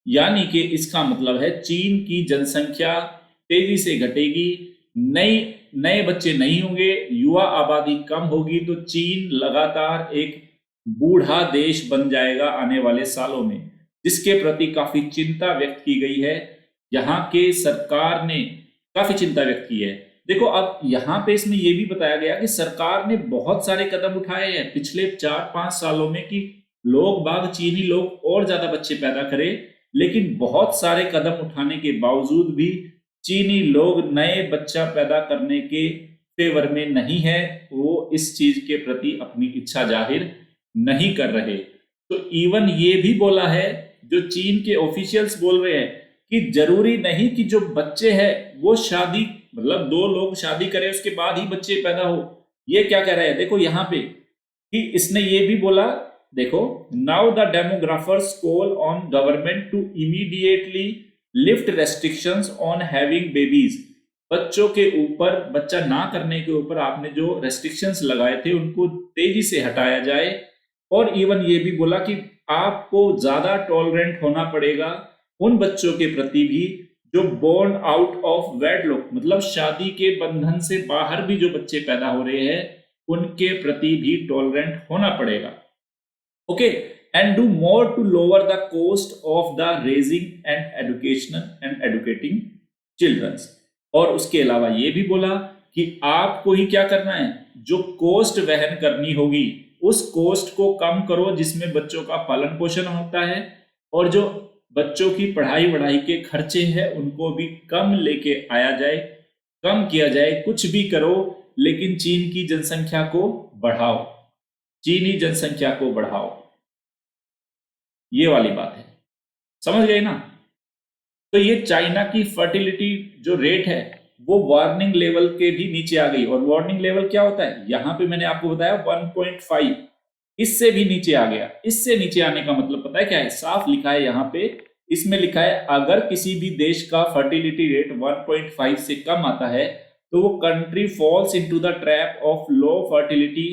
यानी कि इसका मतलब है चीन की जनसंख्या तेजी से घटेगी, नए बच्चे नहीं होंगे, युवा आबादी कम होगी, तो चीन लगातार एक बूढ़ा देश बन जाएगा आने वाले सालों में, जिसके प्रति काफी चिंता व्यक्त की गई है। यहाँ के सरकार ने काफी चिंता व्यक्त की है। देखो अब यहाँ पे इसमें यह भी बताया गया कि सरकार ने बहुत सारे कदम उठाए हैं पिछले 4-5 सालों में कि लोग बाग चीनी लोग और ज्यादा बच्चे पैदा करें, लेकिन बहुत सारे कदम उठाने के बावजूद भी चीनी लोग नए बच्चा पैदा करने के फेवर में नहीं है, वो इस चीज के प्रति अपनी इच्छा जाहिर नहीं कर रहे। तो इवन ये भी बोला है, जो चीन के ऑफिशियल्स बोल रहे हैं कि जरूरी नहीं कि जो बच्चे हैं वो शादी, मतलब 2 लोग शादी करें उसके बाद ही बच्चे पैदा हो। ये क्या कह रहा है देखो यहाँ पे कि इसने ये भी बोला, देखो, now the demographers call on government to immediately lift restrictions on having babies. बच्चों के ऊपर, बच्चा ना करने के ऊपर आपने जो रेस्ट्रिक्शंस लगाए थे उनको तेजी से हटाया जाए। और इवन ये भी बोला कि आपको ज्यादा टॉलरेंट होना पड़ेगा उन बच्चों के प्रति भी जो बोर्न आउट ऑफ वेडलॉक, मतलब शादी के बंधन से बाहर भी जो बच्चे पैदा हो रहे हैं उनके प्रति भी टॉलरेंट होना पड़ेगा। Okay, and do more to lower the cost of the raising and educational and educating childrens. और उसके अलावा ये भी बोला कि आपको ही क्या करना है, जो कॉस्ट वहन करनी होगी उस कॉस्ट को कम करो जिसमें बच्चों का पालन पोषण होता है, और जो बच्चों की पढ़ाई वढ़ाई के खर्चे हैं उनको भी कम लेके आया जाए, कम किया जाए। कुछ भी करो लेकिन चीन की जनसंख्या को बढ़ाओ, चीनी जनसंख्या को बढ़ाओ, ये वाली बात है। समझ गए ना? तो ये चाइना की फर्टिलिटी जो रेट है वो वार्निंग लेवल के भी नीचे आ गई। और वार्निंग लेवल क्या होता है, यहां पे मैंने आपको बताया 1.5, इससे भी नीचे आ गया। इससे नीचे आने का मतलब पता है क्या है, साफ लिखा है यहाँ पे, इसमें लिखा है अगर किसी भी देश का फर्टिलिटी रेट 1.5 से कम आता है तो वो country falls into the trap of low fertility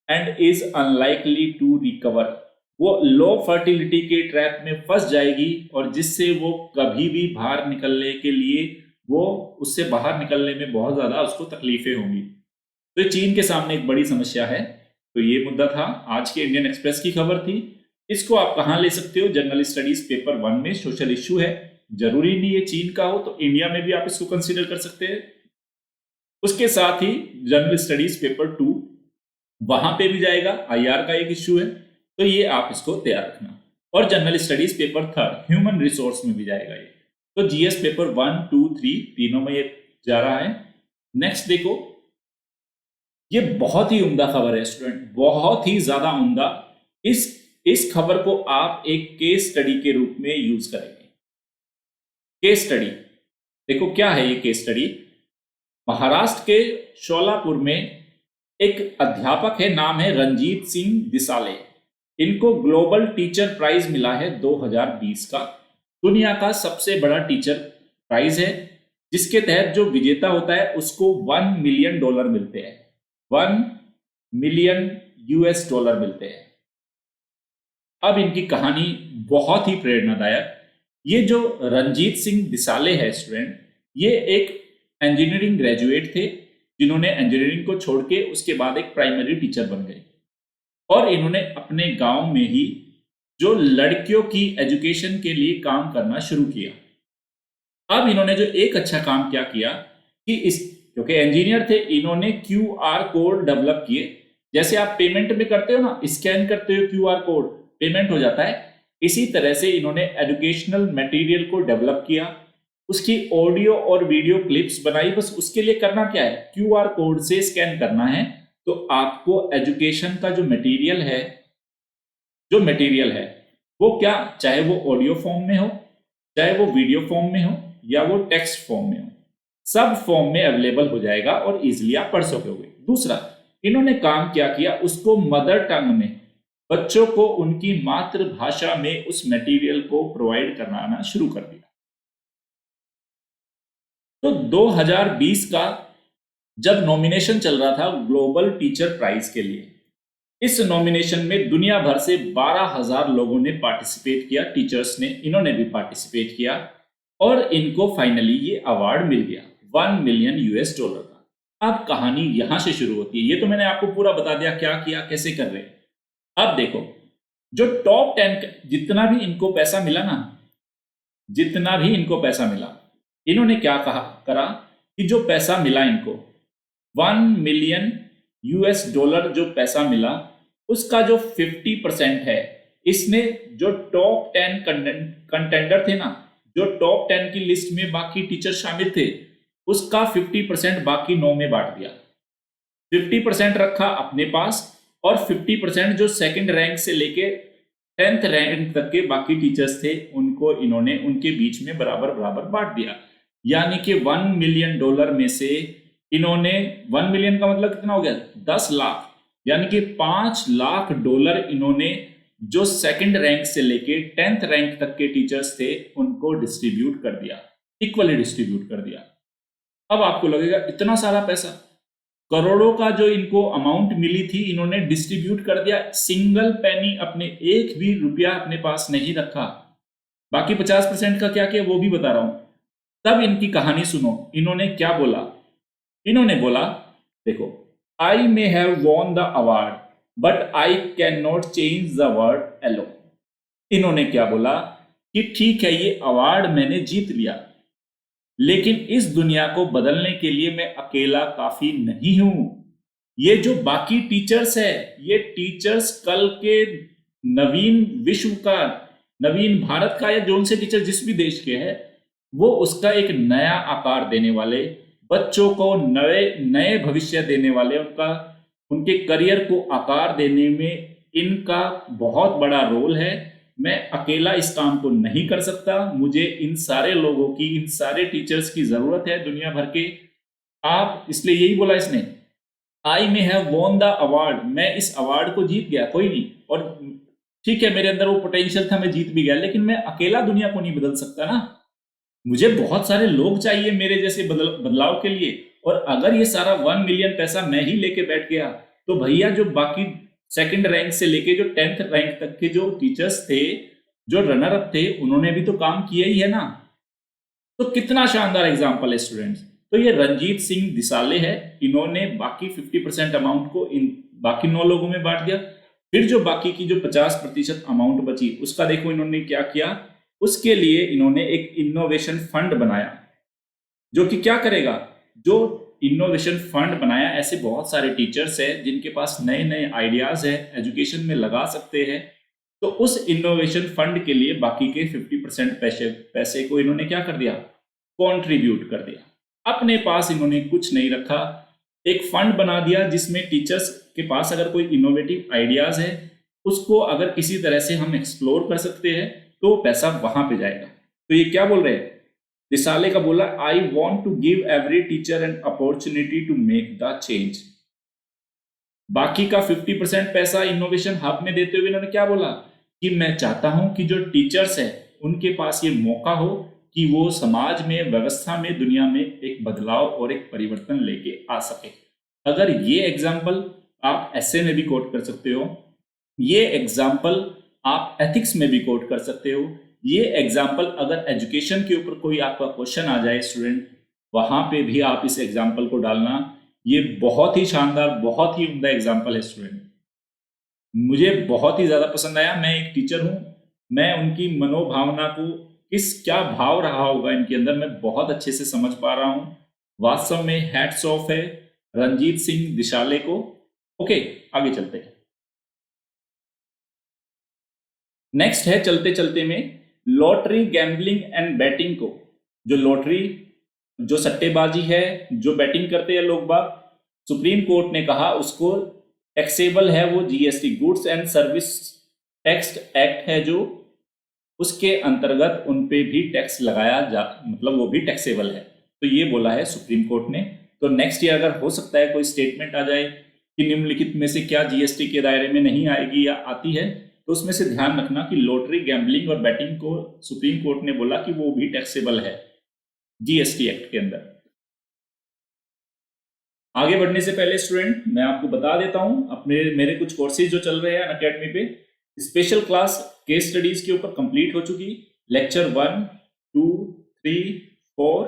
and is unlikely to recover. वो लो फर्टिलिटी के ट्रैप में फंस जाएगी और जिससे वो कभी भी बाहर निकलने के लिए, वो उससे बाहर निकलने में बहुत ज्यादा उसको तकलीफें होंगी। तो चीन के सामने एक बड़ी समस्या है। तो ये मुद्दा था आज के इंडियन एक्सप्रेस की खबर थी। इसको आप कहां ले सकते हो, जनरल स्टडीज पेपर 1 में सोशल इश्यू है, जरूरी नहीं है चीन का हो, तो इंडिया में भी आप इसको कंसीडर कर सकते हैं। उसके साथ ही जनरल स्टडीज पेपर 2 वहां पे भी जाएगा, आईआर का एक इश्यू है, तो ये आप इसको तैयार रखना। और general studies paper 3 human resource में भी जाएगा ये। तो जीएस पेपर 1, 2, 3 तीनों में ये जा रहा है। नेक्स्ट देखो, ये बहुत ही उम्दा खबर है स्टूडेंट, बहुत ही ज्यादा उम्दा। इस खबर को आप एक केस स्टडी के रूप में यूज करेंगे। केस स्टडी देखो क्या है ये केस स्टडी। महाराष्ट्र के शोलापुर में एक अध्यापक है, नाम है रंजीत सिंह दिसाले। इनको ग्लोबल टीचर प्राइज मिला है 2020 का, दुनिया का सबसे बड़ा टीचर प्राइज है, जिसके तहत जो विजेता होता है उसको $1 मिलियन मिलते हैं, $1 मिलियन मिलते हैं। अब इनकी कहानी बहुत ही प्रेरणादायक। ये जो रंजीत सिंह दिसाले है स्टूडेंट, ये एक इंजीनियरिंग ग्रेजुएट थे जिन्होंने इंजीनियरिंग को छोड़ के उसके बाद एक प्राइमरी टीचर बन गए। और इन्होंने अपने गांव में ही जो लड़कियों की एजुकेशन के लिए काम करना शुरू किया। अब इन्होंने जो एक अच्छा काम क्या किया कि क्योंकि इंजीनियर थे, इन्होंने QR कोड डेवलप किए। जैसे आप पेमेंट में करते हो ना, स्कैन करते हो QR कोड, पेमेंट हो जाता है, इसी तरह से इन्होंने एजुकेशनल मटेरियल को डेवलप किया, उसकी ऑडियो और वीडियो क्लिप्स बनाई। बस उसके लिए करना क्या है, QR कोड से स्कैन करना है, तो आपको एजुकेशन का जो मटेरियल है वो क्या, चाहे वो ऑडियो फॉर्म में हो, चाहे वो वीडियो फॉर्म में हो, या वो टेक्स्ट फॉर्म में हो, सब फॉर्म में अवेलेबल हो जाएगा और इजीली आप पढ़ सकोगे। दूसरा, इन्होंने काम क्या किया, उसको मदर टंग में बच्चों को उनकी मातृभाषा में उस मटेरियल को प्रोवाइड कराना शुरू कर दिया। तो 2020 का जब नॉमिनेशन चल रहा था ग्लोबल टीचर प्राइज के लिए, इस नॉमिनेशन में दुनिया भर से 12,000 लोगों ने पार्टिसिपेट किया, टीचर्स ने, इन्होंने भी पार्टिसिपेट किया और इनको फाइनली ये अवार्ड मिल गया $1 मिलियन का। अब कहानी यहां से शुरू होती है। ये तो मैंने आपको पूरा बता दिया क्या किया, कैसे कर रहे हैं। अब देखो, जो टॉप 10 जितना भी इनको पैसा मिला ना, जितना भी इनको पैसा मिला, इन्होंने क्या करा कि जो पैसा मिला इनको $1 मिलियन जो पैसा मिला उसका जो 50% है, इसने जो टॉप 10 कंटेंडर थे ना, जो टॉप 10 की लिस्ट में बाकी टीचर शामिल थे, उसका 50% बाकी 9 में बांट दिया। 50% रखा अपने पास और 50% जो सेकंड रैंक से लेके 10th रैंक तक के बाकी टीचर्स थे उनको इन्होंने उनके बीच में बराबर बराबर बांट दिया। यानी कि $1 मिलियन में से इन्होंने 1 मिलियन का मतलब कितना हो गया, 10 लाख, यानी कि $5 लाख इन्होंने जो सेकंड रैंक से लेके 10th रैंक तक के टीचर्स थे उनको डिस्ट्रीब्यूट कर दिया, इक्वली डिस्ट्रीब्यूट कर दिया। अब आपको लगेगा इतना सारा पैसा, करोड़ों का जो इनको अमाउंट मिली थी इन्होंने डिस्ट्रीब्यूट कर दिया, सिंगल पेनी अपने एक भी रुपया अपने पास नहीं रखा। बाकी 50% का क्या किया वो भी बता रहा हूं। तब इनकी कहानी सुनो, इन्होंने क्या बोला। इन्होंने बोला देखो, I may have won the award but I can not change the world alone. इन्होंने क्या बोला कि ठीक है ये अवार्ड मैंने जीत लिया, लेकिन इस दुनिया को बदलने के लिए मैं अकेला काफी नहीं हूं। ये जो बाकी टीचर्स है, ये टीचर्स कल के नवीन विश्व का, नवीन भारत का, या जो से टीचर जिस भी देश के हैं, वो उसका एक नया आकार देने वाले, बच्चों को नए भविष्य देने वाले, उनके करियर को आकार देने में इनका बहुत बड़ा रोल है। मैं अकेला इस काम को नहीं कर सकता, मुझे इन सारे लोगों की, इन सारे टीचर्स की जरूरत है दुनिया भर के। आप, इसलिए यही बोला इसने, I may have won the award, मैं इस अवार्ड को जीत गया, कोई नहीं, और ठीक है मेरे अंदर वो पोटेंशियल था, मैं जीत भी गया, लेकिन मैं अकेला दुनिया को नहीं बदल सकता ना, मुझे बहुत सारे लोग चाहिए मेरे जैसे बदलाव के लिए। और अगर ये सारा 1 मिलियन पैसा मैं ही लेके बैठ गया तो भैया जो बाकी सेकंड रैंक से लेके जो 10th रैंक तक के जो टीचर्स थे, जो रनर अप थे, उन्होंने भी तो काम किया ही है ना। तो कितना शानदार एग्जाम्पल है स्टूडेंट्स। तो ये रंजीत सिंह दिसाले है, इन्होंने बाकी 50% अमाउंट को इन बाकी 9 लोगों में बांट दिया। फिर जो बाकी की जो 50% अमाउंट बची उसका देखो इन्होंने क्या किया, उसके लिए इन्होंने एक इनोवेशन फंड बनाया, जो कि क्या करेगा, जो इनोवेशन फंड बनाया, ऐसे बहुत सारे टीचर्स हैं जिनके पास नए नए आइडियाज है, एजुकेशन में लगा सकते हैं, तो उस इनोवेशन फंड के लिए बाकी के 50% पैसे को इन्होंने क्या कर दिया, कंट्रीब्यूट कर दिया। अपने पास इन्होंने कुछ नहीं रखा, एक फंड बना दिया जिसमें टीचर्स के पास अगर कोई इनोवेटिव आइडियाज है, उसको अगर किसी तरह से हम एक्सप्लोर कर सकते हैं तो पैसा वहां पे जाएगा। तो ये क्या बोल रहे हैं, दिसाले का बोला, I want to give every teacher an opportunity to make the change. बाकी का 50% पैसा इनोवेशन हब में देते हुए इन्होंने क्या बोला कि मैं चाहता हूं कि जो टीचर्स है उनके पास ये मौका हो कि वो समाज में, व्यवस्था में, दुनिया में एक बदलाव और एक परिवर्तन लेके आ सके। अगर ये एग्जाम्पल आप एसए में भी कोट कर सकते हो, ये एग्जाम्पल आप एथिक्स में भी कोट कर सकते हो, ये एग्जाम्पल अगर एजुकेशन के ऊपर कोई आपका क्वेश्चन आ जाए स्टूडेंट, वहां पे भी आप इस एग्जाम्पल को डालना। ये बहुत ही शानदार, बहुत ही उम्दा एग्जाम्पल है स्टूडेंट, मुझे बहुत ही ज्यादा पसंद आया। मैं एक टीचर हूं, मैं उनकी मनोभावना को, क्या भाव रहा होगा इनके अंदर, मैं बहुत अच्छे से समझ पा रहा हूं। वास्तव में हैट्स ऑफ है रंजीत सिंह दिसाले को। ओके, आगे चलते हैं। नेक्स्ट है चलते चलते में लॉटरी, गैम्बलिंग एंड बैटिंग को। जो लॉटरी, जो सट्टेबाजी है, जो बैटिंग करते हैं लोग बाग, सुप्रीम कोर्ट ने कहा उसको टैक्सेबल है, वो GST, goods and service tax act है जो, उसके अंतर्गत उन पे भी टैक्स लगाया मतलब वो भी टैक्सेबल है। तो ये बोला है सुप्रीम कोर्ट ने। तो नेक्स्ट ईयर अगर हो सकता है कोई स्टेटमेंट आ जाए कि निम्नलिखित में से क्या जीएसटी के दायरे में नहीं आएगी या आती है, तो उसमें से ध्यान रखना कि लॉटरी, गैम्बलिंग और बैटिंग को सुप्रीम कोर्ट ने बोला कि वो भी टैक्सेबल है जीएसटी एक्ट के अंदर। आगे बढ़ने से पहले स्टूडेंट मैं आपको बता देता हूं अपने मेरे कुछ कोर्सेज जो चल रहे हैं अनअकैडमी पे। स्पेशल क्लास केस स्टडीज के ऊपर कंप्लीट हो चुकी। लेक्चर 1, 2, 3, 4,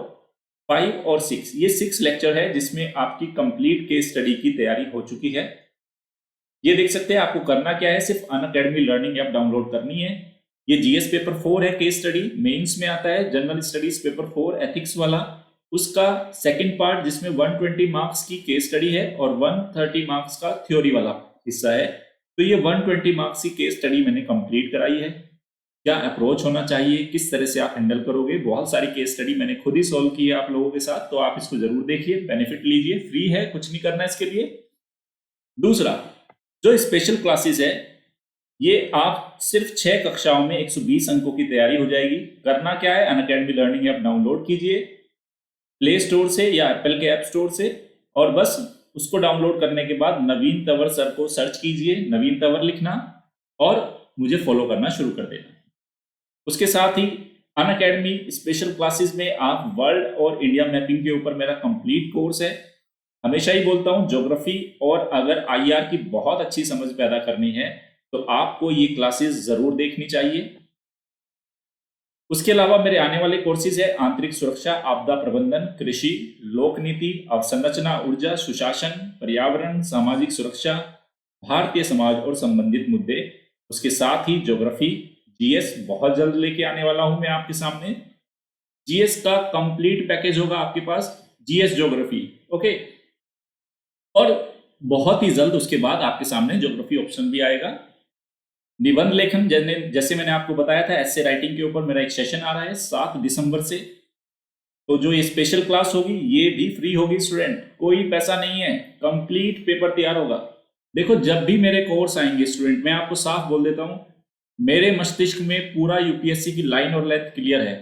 5 और 6, ये 6 लेक्चर है जिसमें आपकी कंप्लीट केस स्टडी की तैयारी हो चुकी है। ये देख सकते हैं। आपको करना क्या है, सिर्फ अनअकैडमी लर्निंग ऐप डाउनलोड करनी है। ये जीएस पेपर 4 है, केस स्टडी मेंस में आता है। जनरल स्टडीज पेपर 4 एथिक्स वाला, उसका सेकंड पार्ट जिसमें 120 मार्क्स की केस स्टडी है और 130 मार्क्स का थ्योरी वाला हिस्सा है। तो ये 120 मार्क्स की केस स्टडी मैंने कंप्लीट कराई है। क्या अप्रोच होना चाहिए, किस तरह से आप हैंडल करोगे, बहुत सारी केस स्टडी मैंने खुद ही सॉल्व की है आप लोगों के साथ। तो आप इसको जरूर देखिए, बेनिफिट लीजिए, फ्री है, कुछ नहीं करना इसके लिए। दूसरा, जो स्पेशल क्लासेस है ये आप सिर्फ 6 कक्षाओं में 120 अंकों की तैयारी हो जाएगी। करना क्या है, अनअकैडमी लर्निंग ऐप डाउनलोड कीजिए प्ले स्टोर से या एप्पल के ऐप स्टोर से, और बस उसको डाउनलोड करने के बाद नवीन तंवर सर को सर्च कीजिए, नवीन तंवर लिखना और मुझे फॉलो करना शुरू कर देना। उसके साथ ही अनअकैडमी स्पेशल क्लासेस में आप वर्ल्ड और इंडिया मैपिंग के ऊपर मेरा कंप्लीट कोर्स है। हमेशा ही बोलता हूं, ज्योग्राफी और अगर आईआर की बहुत अच्छी समझ पैदा करनी है तो आपको ये क्लासेस जरूर देखनी चाहिए। उसके अलावा मेरे आने वाले कोर्सेज है आंतरिक सुरक्षा, आपदा प्रबंधन, कृषि, लोक नीति, अवसंरचना, ऊर्जा, सुशासन, पर्यावरण, सामाजिक सुरक्षा, भारतीय समाज और संबंधित मुद्दे। उसके साथ ही ज्योग्राफी, जीएस बहुत जल्द लेके आने वाला हूं मैं आपके सामने। जीएस का कंप्लीट पैकेज होगा आपके पास, जीएस ज्योग्राफी, ओके। और बहुत ही जल्द उसके बाद आपके सामने ज्योग्राफी ऑप्शन भी आएगा। निबंध लेखन, जैसे मैंने आपको बताया था, एसे राइटिंग के ऊपर मेरा एक सेशन आ रहा है 7 दिसंबर से। तो जो ये स्पेशल क्लास होगी ये भी फ्री होगी स्टूडेंट, कोई पैसा नहीं है, कंप्लीट पेपर तैयार होगा। देखो, जब भी मेरे कोर्स आएंगे स्टूडेंट, मैं आपको साफ बोल देता हूं, मेरे मस्तिष्क में पूरा यूपीएससी की लाइन और लेंथ क्लियर है।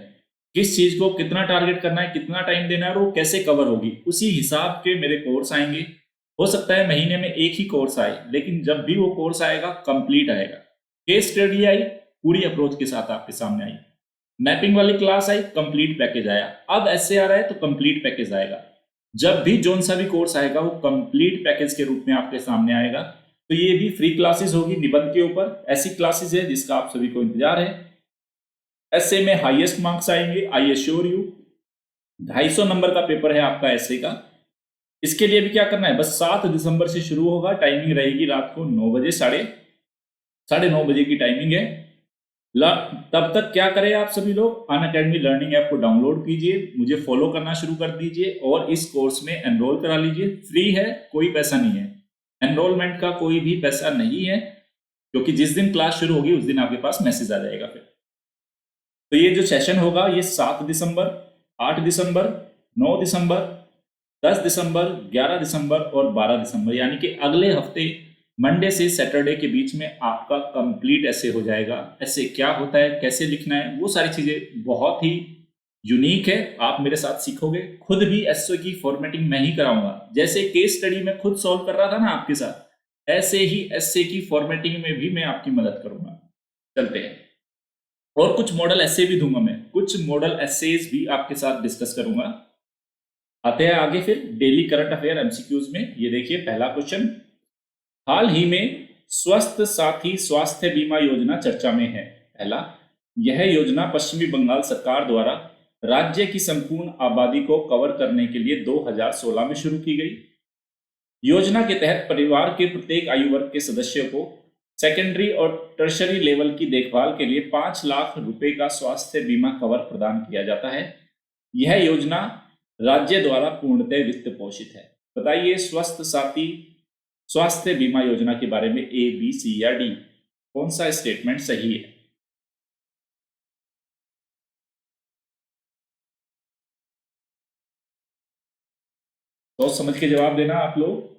किस चीज को कितना टारगेट करना है, कितना टाइम देना है और वो कैसे कवर होगी, उसी हिसाब के मेरे कोर्स आएंगे। हो सकता है महीने में एक ही कोर्स आए, लेकिन जब भी वो कोर्स आएगा कंप्लीट आएगा। केस स्टडी आई, पूरी अप्रोच के साथ आपके सामने आई। मैपिंग वाली क्लास आई, कंप्लीट पैकेज आया। अब ऐसे आ रहा है तो कंप्लीट पैकेज आएगा। जब भी जोन सा भी कोर्स आएगा वो कंप्लीट पैकेज के रूप में आपके सामने आएगा। तो ये भी फ्री क्लासेस होगी निबंध के ऊपर। ऐसी क्लासेस है जिसका आप सभी को इंतजार है। ऐसे में हाईएस्ट मार्क्स आएंगे, आई एश्योर यू। 250 नंबर का पेपर है आपका ऐसे का। इसके लिए भी क्या करना है, बस 7 दिसंबर से शुरू होगा। टाइमिंग रहेगी रात को 9 बजे, साढ़े 9 बजे की टाइमिंग है। तब तक क्या करें आप सभी लोग, अनअकैडमी लर्निंग ऐप को डाउनलोड कीजिए, मुझे फॉलो करना शुरू कर दीजिए और इस कोर्स में एनरोल करा लीजिए। फ्री है, कोई पैसा नहीं है, एनरोलमेंट का कोई भी पैसा नहीं है, क्योंकि जिस दिन क्लास शुरू होगी उस दिन आपके पास मैसेज आ जाएगा फिर। तो ये जो सेशन होगा ये 7 दिसंबर, 8 दिसंबर, 9 दिसंबर, 10 दिसंबर, 11 दिसंबर और 12 दिसंबर, यानी कि अगले हफ्ते मंडे से सैटरडे के बीच में आपका कंप्लीट ऐसे हो जाएगा। ऐसे क्या होता है, कैसे लिखना है, वो सारी चीजें बहुत ही यूनिक है, आप मेरे साथ सीखोगे। खुद भी एसओ की फॉर्मेटिंग मैं ही कराऊंगा। जैसे केस स्टडी में खुद सॉल्व कर रहा था ना आपके साथ, ऐसे ही एसए की फॉर्मेटिंग में भी मैं आपकी मदद करूंगा। चलते हैं, और कुछ मॉडल एसे भी दूंगा मैं, कुछ मॉडल एसेज भी आपके साथ डिस्कस करूंगा। आते हैं आगे फिर डेली करंट अफेयर एमसीक्यूज में। ये देखिए पहला क्वेश्चन, हाल ही में स्वस्थ साथी स्वास्थ्य बीमा योजना चर्चा में है। पहला, यह योजना पश्चिमी बंगाल सरकार द्वारा राज्य की संपूर्ण आबादी को कवर करने के लिए 2016 में शुरू की गई। योजना के तहत परिवार के प्रत्येक आयु वर्ग के सदस्यों को सेकेंडरी और टर्शरी लेवल की देखभाल के लिए 5 लाख रुपए का स्वास्थ्य बीमा कवर प्रदान किया जाता है। यह योजना राज्य द्वारा पूर्णतः वित्त पोषित है। बताइए, स्वस्थ साथी स्वास्थ्य बीमा योजना के बारे में ए, बी, सी या डी, कौन सा स्टेटमेंट सही है? तो समझ के जवाब देना आप लोग।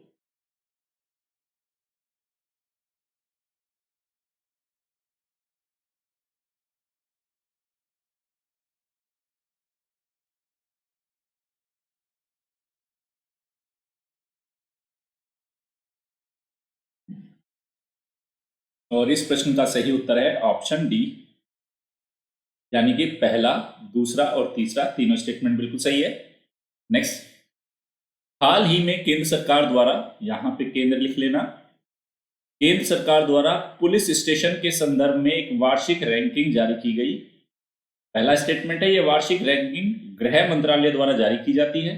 और इस प्रश्न का सही उत्तर है ऑप्शन डी, यानी कि पहला, दूसरा और तीसरा तीनों स्टेटमेंट बिल्कुल सही है। नेक्स्ट, हाल ही में केंद्र सरकार द्वारा, यहां पे केंद्र लिख लेना, केंद्र सरकार द्वारा पुलिस स्टेशन के संदर्भ में एक वार्षिक रैंकिंग जारी की गई। पहला स्टेटमेंट है, यह वार्षिक रैंकिंग गृह मंत्रालय द्वारा जारी की जाती है।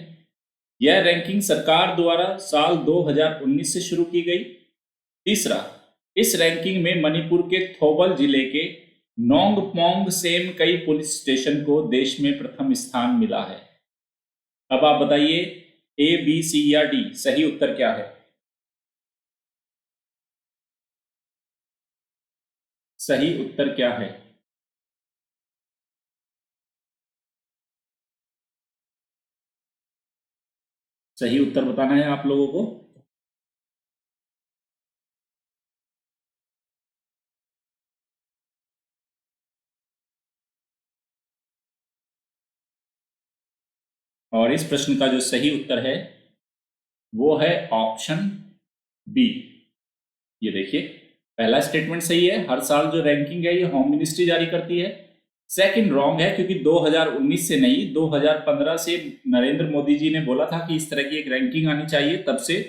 यह रैंकिंग सरकार द्वारा साल 2019 से शुरू की गई। तीसरा, इस रैंकिंग में मणिपुर के थौबल जिले के नोंगपोंग सेम कई पुलिस स्टेशन को देश में प्रथम स्थान मिला है। अब आप बताइए ए, बी, सी या डी, सही उत्तर क्या है? सही उत्तर क्या है? सही उत्तर बताना है आप लोगों को। और इस प्रश्न का जो सही उत्तर है वो है ऑप्शन बी। ये देखिए, पहला स्टेटमेंट सही है, हर साल जो रैंकिंग है ये होम मिनिस्ट्री जारी करती है। सेकंड रॉन्ग है, क्योंकि 2019 से नहीं 2015 से नरेंद्र मोदी जी ने बोला था कि इस तरह की एक रैंकिंग आनी चाहिए, तब से,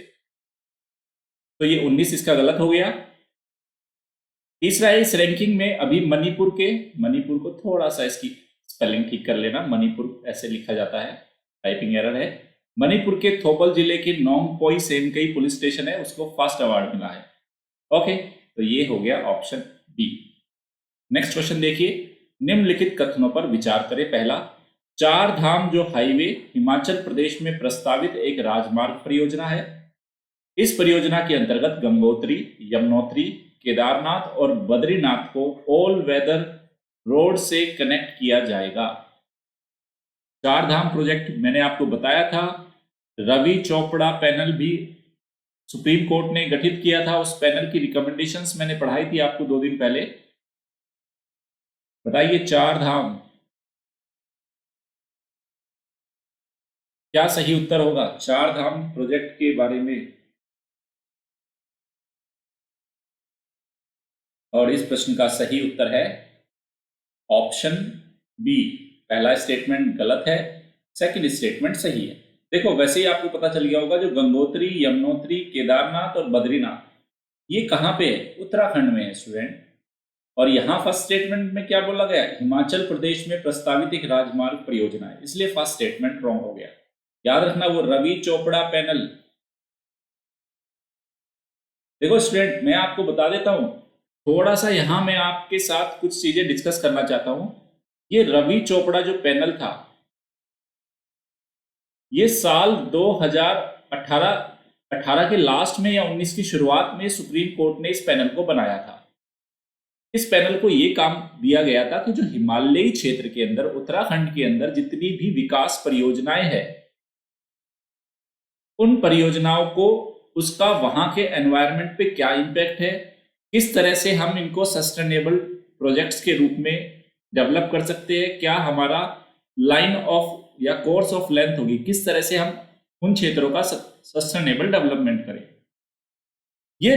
तो ये 19 इसका गलत हो गया। तीसरा है, इस रैंकिंग में अभी मणिपुर को थोड़ा सा इसकी स्पेलिंग ठीक कर लेना, मणिपुर ऐसे लिखा जाता है, टाइपिंग एरर है। मणिपुर के थोबल जिले के नोंगपोई सेमकई पुलिस स्टेशन है, उसको फर्स्ट अवार्ड मिला है। ओके, तो ये हो गया ऑप्शन बी। नेक्स्ट क्वेश्चन देखिए, निम्नलिखित कथनों पर विचार करें। पहला, चार धाम जो हाईवे हिमाचल प्रदेश में प्रस्तावित एक राजमार्ग परियोजना है। इस परियोजना के अंतर्गत गंगोत्री, यमुनोत्री, केदारनाथ और बद्रीनाथ को ऑल वेदर रोड से कनेक्ट किया जाएगा। चार धाम प्रोजेक्ट मैंने आपको बताया था, रवि चोपड़ा पैनल भी सुप्रीम कोर्ट ने गठित किया था, उस पैनल की रिकमेंडेशंस मैंने पढ़ाई थी आपको 2 दिन पहले। बताइए चार धाम क्या सही उत्तर होगा चार धाम प्रोजेक्ट के बारे में? और इस प्रश्न का सही उत्तर है ऑप्शन बी। पहला स्टेटमेंट गलत है, सेकंड स्टेटमेंट सही है। देखो, वैसे ही आपको पता चल गया होगा, जो गंगोत्री, यमुनोत्री, केदारनाथ और बद्रीनाथ ये कहां पे है? उत्तराखंड में है स्टूडेंट। और यहां फर्स्ट स्टेटमेंट में क्या बोला गया? हिमाचल प्रदेश में प्रस्तावित एक राजमार्ग परियोजना है, इसलिए फर्स्ट स्टेटमेंट रॉन्ग हो गया। याद रखना, वो रवि चोपड़ा पैनल। देखो स्टूडेंट, मैं आपको बता देता हूं, थोड़ा सा यहां मैं आपके साथ कुछ चीजें डिस्कस करना चाहता हूं। ये रवि चोपड़ा जो पैनल था, ये साल 2018 के लास्ट में या 19 की शुरुआत में सुप्रीम कोर्ट ने इस पैनल को बनाया था। इस पैनल को ये काम दिया गया था कि जो हिमालयी क्षेत्र के अंदर, उत्तराखंड के अंदर जितनी भी विकास परियोजनाएं हैं, उन परियोजनाओं को उसका वहां के एनवायरनमेंट पे क्या इंपैक्ट है, किस तरह से हम इनको सस्टेनेबल प्रोजेक्ट्स के रूप में डेवलप कर सकते हैं, क्या हमारा लाइन ऑफ या कोर्स ऑफ लेंथ होगी, किस तरह से हम उन क्षेत्रों का सस्टेनेबल डेवलपमेंट करें। ये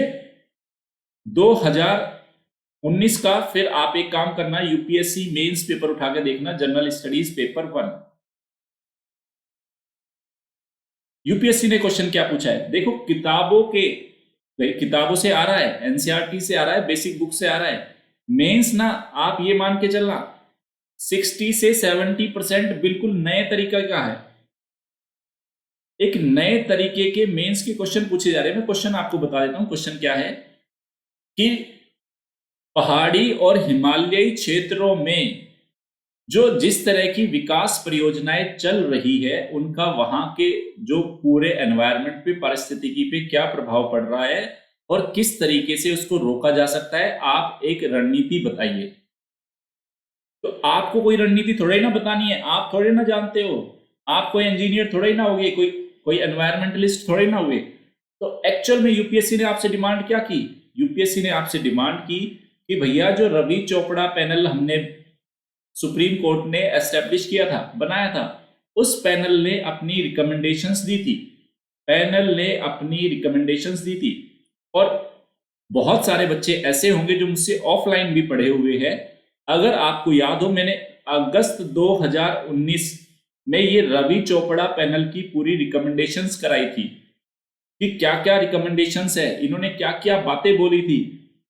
2019 का, फिर आप एक काम करना, यूपीएससी मेंस पेपर उठा के देखना, जनरल स्टडीज पेपर 1। यूपीएससी ने क्वेश्चन क्या पूछा है? देखो, किताबों से आ रहा है, एनसीईआरटी से आ रहा है, बेसिक बुक से आ रहा है। मेंस ना, आप ये मान के चलना 60 से 70% बिल्कुल नए तरीके का है। एक नए तरीके के मेंस के क्वेश्चन पूछे जा रहे हैं। मैं क्वेश्चन आपको बता देता हूं, क्वेश्चन क्या है कि पहाड़ी और हिमालयी क्षेत्रों में जो जिस तरह की विकास परियोजनाएं चल रही है, उनका वहां के जो पूरे एनवायरनमेंट पे, पारिस्थितिकी पे क्या प्रभाव पड़ रहा है और किस तरीके से उसको रोका जा सकता है, आप एक रणनीति बताइए। तो आपको कोई रणनीति थोड़ा ही ना बतानी है, आप थोड़े ना जानते हो, आप कोई इंजीनियर थोड़ा ही ना होगे, कोई एनवायरमेंटलिस्ट थोड़े ना हुए। तो एक्चुअल में यूपीएससी ने आपसे डिमांड क्या की? यूपीएससी ने आपसे डिमांड की कि भैया, जो रवि चोपड़ा पैनल हमने सुप्रीम कोर्ट ने एस्टेब्लिश किया था, बनाया था, उस पैनल ने अपनी रिकमेंडेशंस दी थी। और बहुत सारे बच्चे ऐसे होंगे जो मुझसे ऑफलाइन भी पढ़े हुए हैं। अगर आपको याद हो, मैंने अगस्त 2019 में ये रवि चोपड़ा पैनल की पूरी रिकमेंडेशंस कराई थी कि क्या क्या रिकमेंडेशंस है, इन्होंने क्या क्या बातें बोली थी।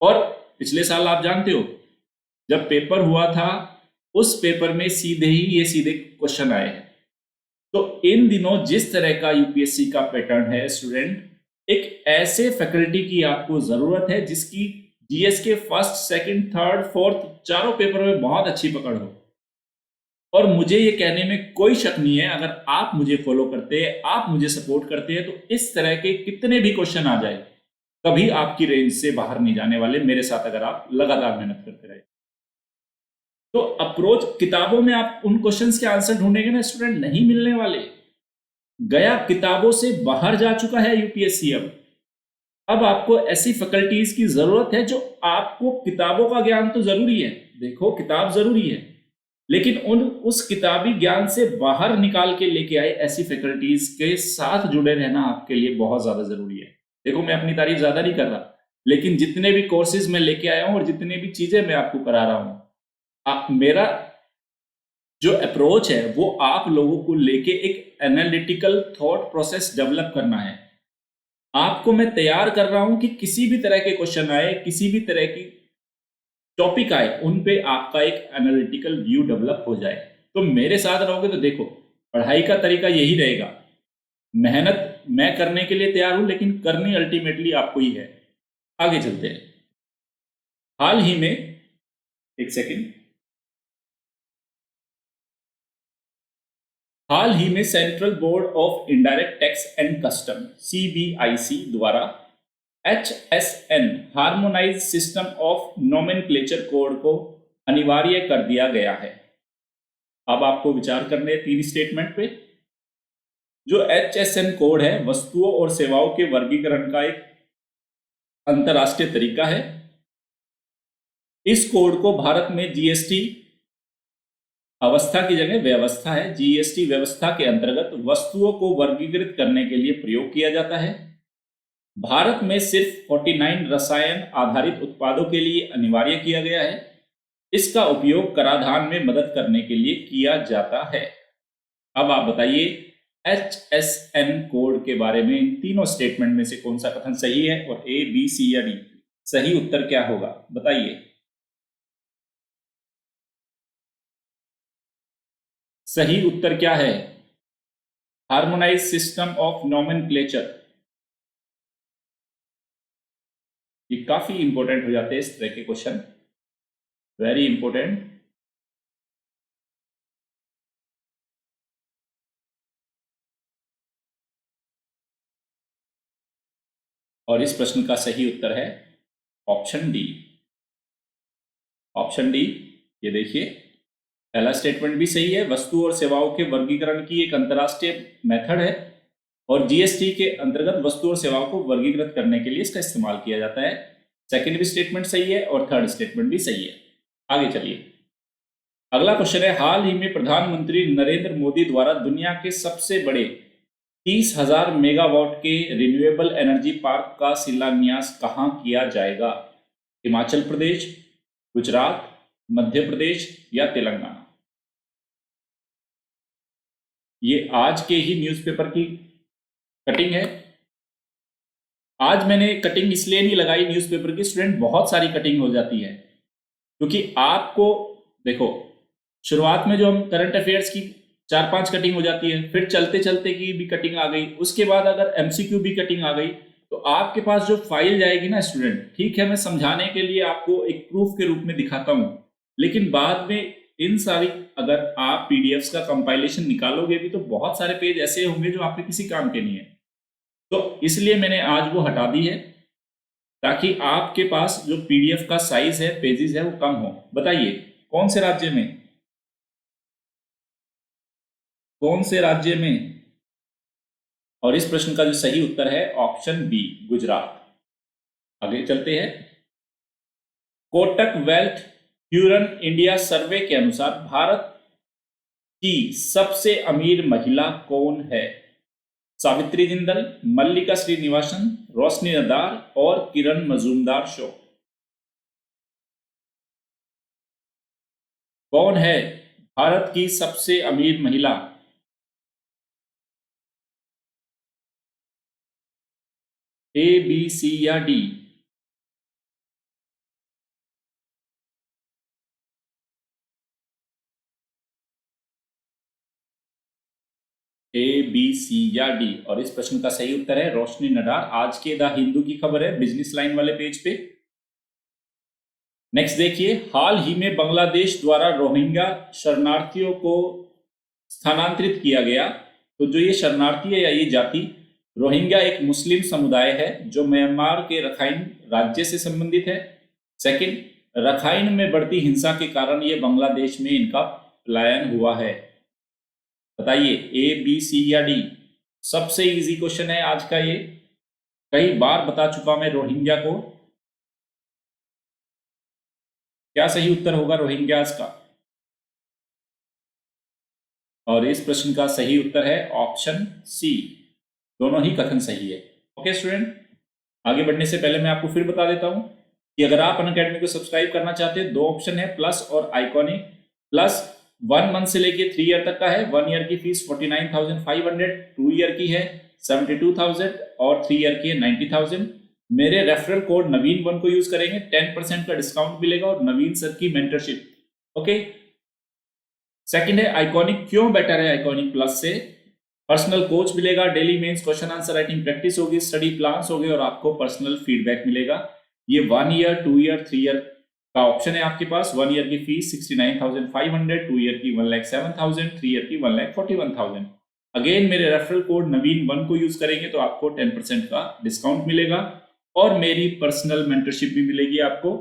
और पिछले साल आप जानते हो जब पेपर हुआ था, उस पेपर में सीधे क्वेश्चन आए हैं। तो इन दिनों जिस तरह का यूपीएससी का पैटर्न है स्टूडेंट, एक ऐसे फैकल्टी की आपको जरूरत है जिसकी जीएस के फर्स्ट, सेकंड, थर्ड, फोर्थ चारों पेपर में बहुत अच्छी पकड़ हो। और मुझे ये कहने में कोई शक नहीं है, अगर आप मुझे फॉलो करते हैं, आप मुझे सपोर्ट करते हैं, तो इस तरह के कितने भी क्वेश्चन आ जाए कभी आपकी रेंज से बाहर नहीं जाने वाले, मेरे साथ अगर आप लगातार मेहनत करते रहे। तो अप्रोच किताबों में आप उन क्वेश्चंस के आंसर ढूंढेंगे ना स्टूडेंट, नहीं मिलने वाले। गया किताबों से बाहर जा चुका है यूपीएससी। अब आपको ऐसी फैकल्टीज की जरूरत है जो आपको किताबों का ज्ञान तो जरूरी है, देखो किताब जरूरी है, लेकिन उस किताबी ज्ञान से बाहर निकाल के लेके आए ऐसी फैकल्टीज के साथ जुड़े रहना आपके लिए बहुत ज्यादा जरूरी है। देखो मैं अपनी तारीफ ज्यादा नहीं कर रहा, लेकिन जितने भी कोर्सेज मैं लेके आया हूं और जितने भी चीजें मैं आपको करा रहा हूं, मेरा जो अप्रोच है वो आप लोगों को लेके एक एनालिटिकल थॉट प्रोसेस डेवलप करना है। आपको मैं तैयार कर रहा हूं कि किसी भी तरह के क्वेश्चन आए, किसी भी तरह की टॉपिक आए, उन पे आपका एक एनालिटिकल व्यू डेवलप हो जाए। तो मेरे साथ रहोगे तो देखो पढ़ाई का तरीका यही रहेगा, मेहनत मैं करने के लिए तैयार हूं, लेकिन करनी अल्टीमेटली आपको ही है। आगे चलते हैं। हाल ही में, एक सेकेंड, हाल ही में central board of indirect tax and custom CBIC द्वारा HSN harmonise system of nomenclature code को अनिवार्य कर दिया गया है। अब आपको विचार करने 3 स्टेटमेंट पे। जो HSN कोड है वस्तुओं और सेवाओं के वर्गीकरण का एक अंतरराष्ट्रीय तरीका है। इस कोड को भारत में जीएसटी अवस्था की जगह व्यवस्था है, जीएसटी व्यवस्था के अंतर्गत वस्तुओं को वर्गीकृत करने के लिए प्रयोग किया जाता है। भारत में सिर्फ 49 रसायन आधारित उत्पादों के लिए अनिवार्य किया गया है। इसका उपयोग कराधान में मदद करने के लिए किया जाता है। अब आप बताइए HSN कोड के बारे में इन तीनों स्टेटमेंट में से कौन सा कथन सही है, और A, B, C या D सही उत्तर क्या होगा बताइए। सही उत्तर क्या है? Harmonise system of nomenclature. ये काफी इंपॉर्टेंट हो जाते हैं इस तरह के क्वेश्चन, वेरी इंपॉर्टेंट। और इस प्रश्न का सही उत्तर है ऑप्शन डी। ऑप्शन डी, ये देखिए पहला स्टेटमेंट भी सही है, वस्तु और सेवाओं के वर्गीकरण की एक अंतरराष्ट्रीय मेथड है और जीएसटी के अंतर्गत वस्तु और सेवाओं को वर्गीकृत करने के लिए इसका इस्तेमाल किया जाता है। सेकंड भी स्टेटमेंट सही है और थर्ड स्टेटमेंट भी सही है। आगे चलिए, अगला क्वेश्चन है, हाल ही में प्रधानमंत्री नरेंद्र मोदी द्वारा दुनिया के सबसे बड़े 30,000 मेगावाट के रिन्यूएबल एनर्जी पार्क का शिलान्यास कहां किया जाएगा? हिमाचल प्रदेश, गुजरात, मध्य प्रदेश या तेलंगाना? ये आज के ही न्यूज़पेपर की कटिंग है। आज मैंने कटिंग इसलिए नहीं लगाई न्यूज़पेपर की, स्टूडेंट बहुत सारी कटिंग हो जाती है, क्योंकि आपको देखो शुरुआत में जो हम करंट अफेयर्स की 4-5 कटिंग हो जाती है, फिर चलते चलते की भी कटिंग आ गई, उसके बाद अगर एमसीक्यू भी कटिंग आ गई, तो आपके पास जो फाइल जाएगी ना स्टूडेंट, ठीक है मैं समझाने के लिए आपको एक प्रूफ के रूप में दिखाता हूं, लेकिन बाद में इन सारी अगर आप पीडीएफ्स का कंपाइलेशन निकालोगे भी तो बहुत सारे पेज ऐसे होंगे जो आपके किसी काम के नहीं है। तो इसलिए मैंने आज वो हटा दी है, ताकि आपके पास जो पीडीएफ का साइज है, पेजेस है, वो कम हो। बताइए कौन से राज्य में, कौन से राज्य में? और इस प्रश्न का जो सही उत्तर है ऑप्शन बी, गुजरात। आगे चलते हैं। Kotak wealth Hurun India survey के अनुसार भारत की सबसे अमीर महिला कौन है? सावित्री जिंदल, मल्लिका श्रीनिवासन, रोशनी नदार और किरण मजूमदार शो। कौन है भारत की सबसे अमीर महिला? ए, बी, सी या डी? ए, बी, सी या डी? और इस प्रश्न का सही उत्तर है रोशनी नडार। आज के द हिंदू की खबर है बिजनेस लाइन वाले पेज पे। नेक्स्ट देखिए, हाल ही में बांग्लादेश द्वारा रोहिंग्या शरणार्थियों को स्थानांतरित किया गया। तो जो ये शरणार्थी है या ये जाति रोहिंग्या एक मुस्लिम समुदाय है जो म्यांमार के रखाइन राज्य से संबंधित है। सेकंड, रखाइन में बढ़ती हिंसा के कारण ये बांग्लादेश में इनका पलायन हुआ है। बताइए ए, बी, सी या डी? सबसे इजी क्वेश्चन है आज का ये, कई बार बता चुका मैं रोहिंग्या को। क्या सही उत्तर होगा रोहिंग्यास का? और इस प्रश्न का सही उत्तर है ऑप्शन सी, दोनों ही कथन सही है। ओके स्टूडेंट, आगे बढ़ने से पहले मैं आपको फिर बता देता हूं कि अगर आप अनअकैडमी को सब्सक्राइब करना चाहते हैं, दो ऑप्शन है, प्लस और आइकॉनिक। प्लस 1 मंथ से लेके 3 ईयर तक का है। 1 ईयर की फीस 49,500, 2 ईयर की है 72,000 और 3 ईयर की है 90,000। मेरे रेफरल कोड नवीन1 को यूज करेंगे, 10% का डिस्काउंट मिलेगा और नवीन सर की मेंटरशिप। ओके। सेकंड है आइकॉनिक। क्यों बेटर है आइकॉनिक प्लस से? पर्सनल कोच मिलेगा, daily mains question answer writing practice होगी, स्टडी प्लान्स होंगे और आपको पर्सनल फीडबैक मिलेगा। ये 1 ईयर, 2 ईयर, 3 ईयर का ऑप्शन है आपके पास। 1 ईयर की फीस 69,500, 2 ईयर की 1,07,000, 3 ईयर की 1,41,000। अगेन मेरे रेफरल कोड नवीन1 को यूज करेंगे तो आपको 10% का डिस्काउंट मिलेगा और मेरी पर्सनल मेंटरशिप भी मिलेगी आपको।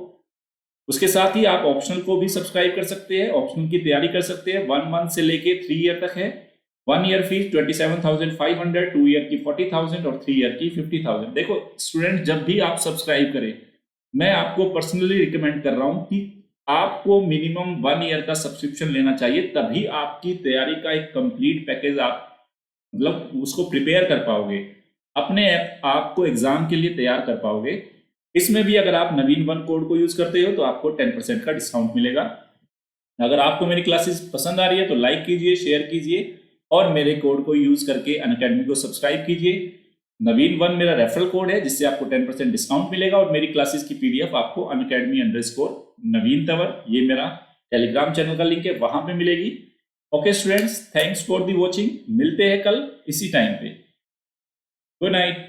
उसके साथ ही आप ऑप्शनल को भी सब्सक्राइब कर सकते हैं, ऑप्शनल की तैयारी कर सकते हैं। 1 मंथ से लेके 3 ईयर तक है। 1 ईयर फीस 27,500, 2 ईयर की 40,000 और 3 ईयर की 50,000। देखो स्टूडेंट, जब भी आप सब्सक्राइब करें, मैं आपको पर्सनली रिकमेंड कर रहा हूं कि आपको मिनिमम 1 ईयर का सब्सक्रिप्शन लेना चाहिए, तभी आपकी तैयारी का एक कंप्लीट पैकेज आप मतलब उसको प्रिपेयर कर पाओगे, अपने आप को एग्जाम के लिए तैयार कर पाओगे। इसमें भी अगर आप नवीन1 कोड को यूज करते हो तो आपको 10% का डिस्काउंट मिलेगा। अगर आपको मेरी क्लासेस पसंद आ रही है तो लाइक कीजिए, शेयर कीजिए और मेरे कोड को यूज करके अनअकैडमी को सब्सक्राइब कीजिए। नवीन1 मेरा रेफरल कोड है जिससे आपको 10% डिस्काउंट मिलेगा और मेरी क्लासेस की पीडीएफ आपको अनअकैडमी_नवीन तंवर, ये मेरा टेलीग्राम चैनल का लिंक है, वहां पे मिलेगी। Okay students, thanks for the watching. मिलते हैं कल इसी टाइम पे। Good night.